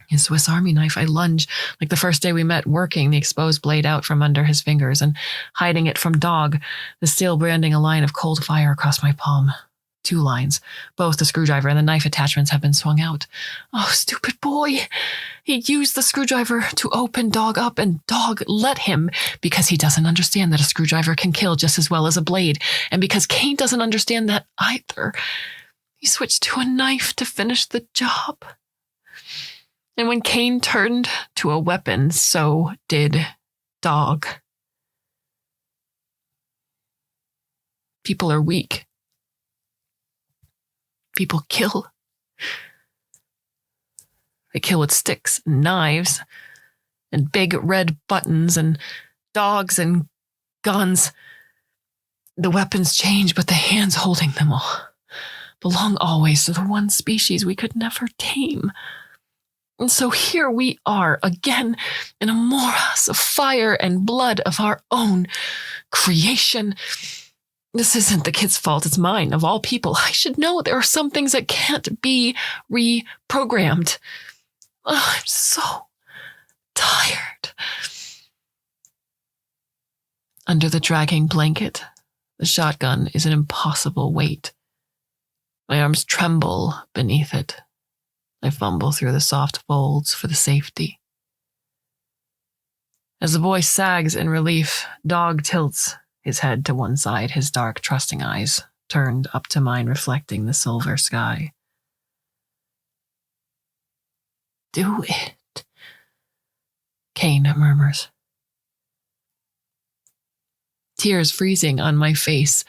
His Swiss Army knife, I lunge, like the first day we met, working the exposed blade out from under his fingers and hiding it from Dog, the steel branding a line of cold fire across my palm. 2 lines. Both the screwdriver and the knife attachments have been swung out. Oh, stupid boy. He used the screwdriver to open Dog up, and Dog let him because he doesn't understand that a screwdriver can kill just as well as a blade, and because Kane doesn't understand that either. He switched to a knife to finish the job. And when Kane turned to a weapon, so did Dog. People are weak. People kill. They kill with sticks and knives and big red buttons and dogs and guns. The weapons change, but the hands holding them all belong always to the one species we could never tame. And so here we are again in a morass of fire and blood of our own creation. This isn't the kid's fault, it's mine, of all people. I should know there are some things that can't be reprogrammed. Oh, I'm so tired. Under the dragging blanket, the shotgun is an impossible weight. My arms tremble beneath it. I fumble through the soft folds for the safety. As the boy sags in relief, Dog tilts his head to one side, his dark, trusting eyes turned up to mine, reflecting the silver sky. Do it, Kane murmurs. Tears freezing on my face,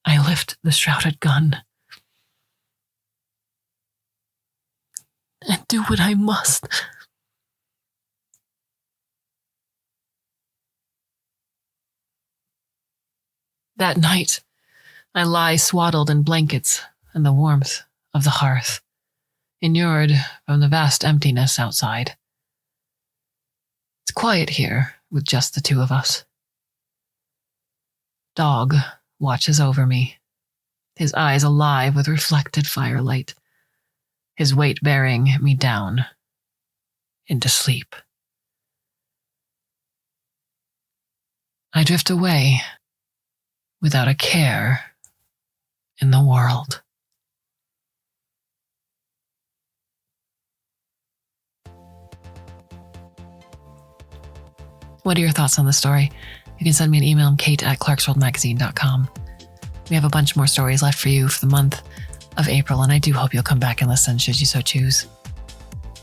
I lift the shrouded gun and do what I must. That night, I lie swaddled in blankets and the warmth of the hearth, inured from the vast emptiness outside. It's quiet here with just the 2 of us. Dog watches over me, his eyes alive with reflected firelight, his weight bearing me down into sleep. I drift away without a care in the world. What are your thoughts on the story? You can send me an email, kate@clarksworldmagazine.com. We have a bunch more stories left for you for the month of April, and I do hope you'll come back and listen should you so choose.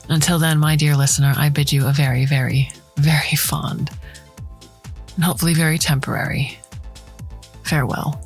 Until then, my dear listener, I bid you a very, very, very fond and hopefully very temporary farewell.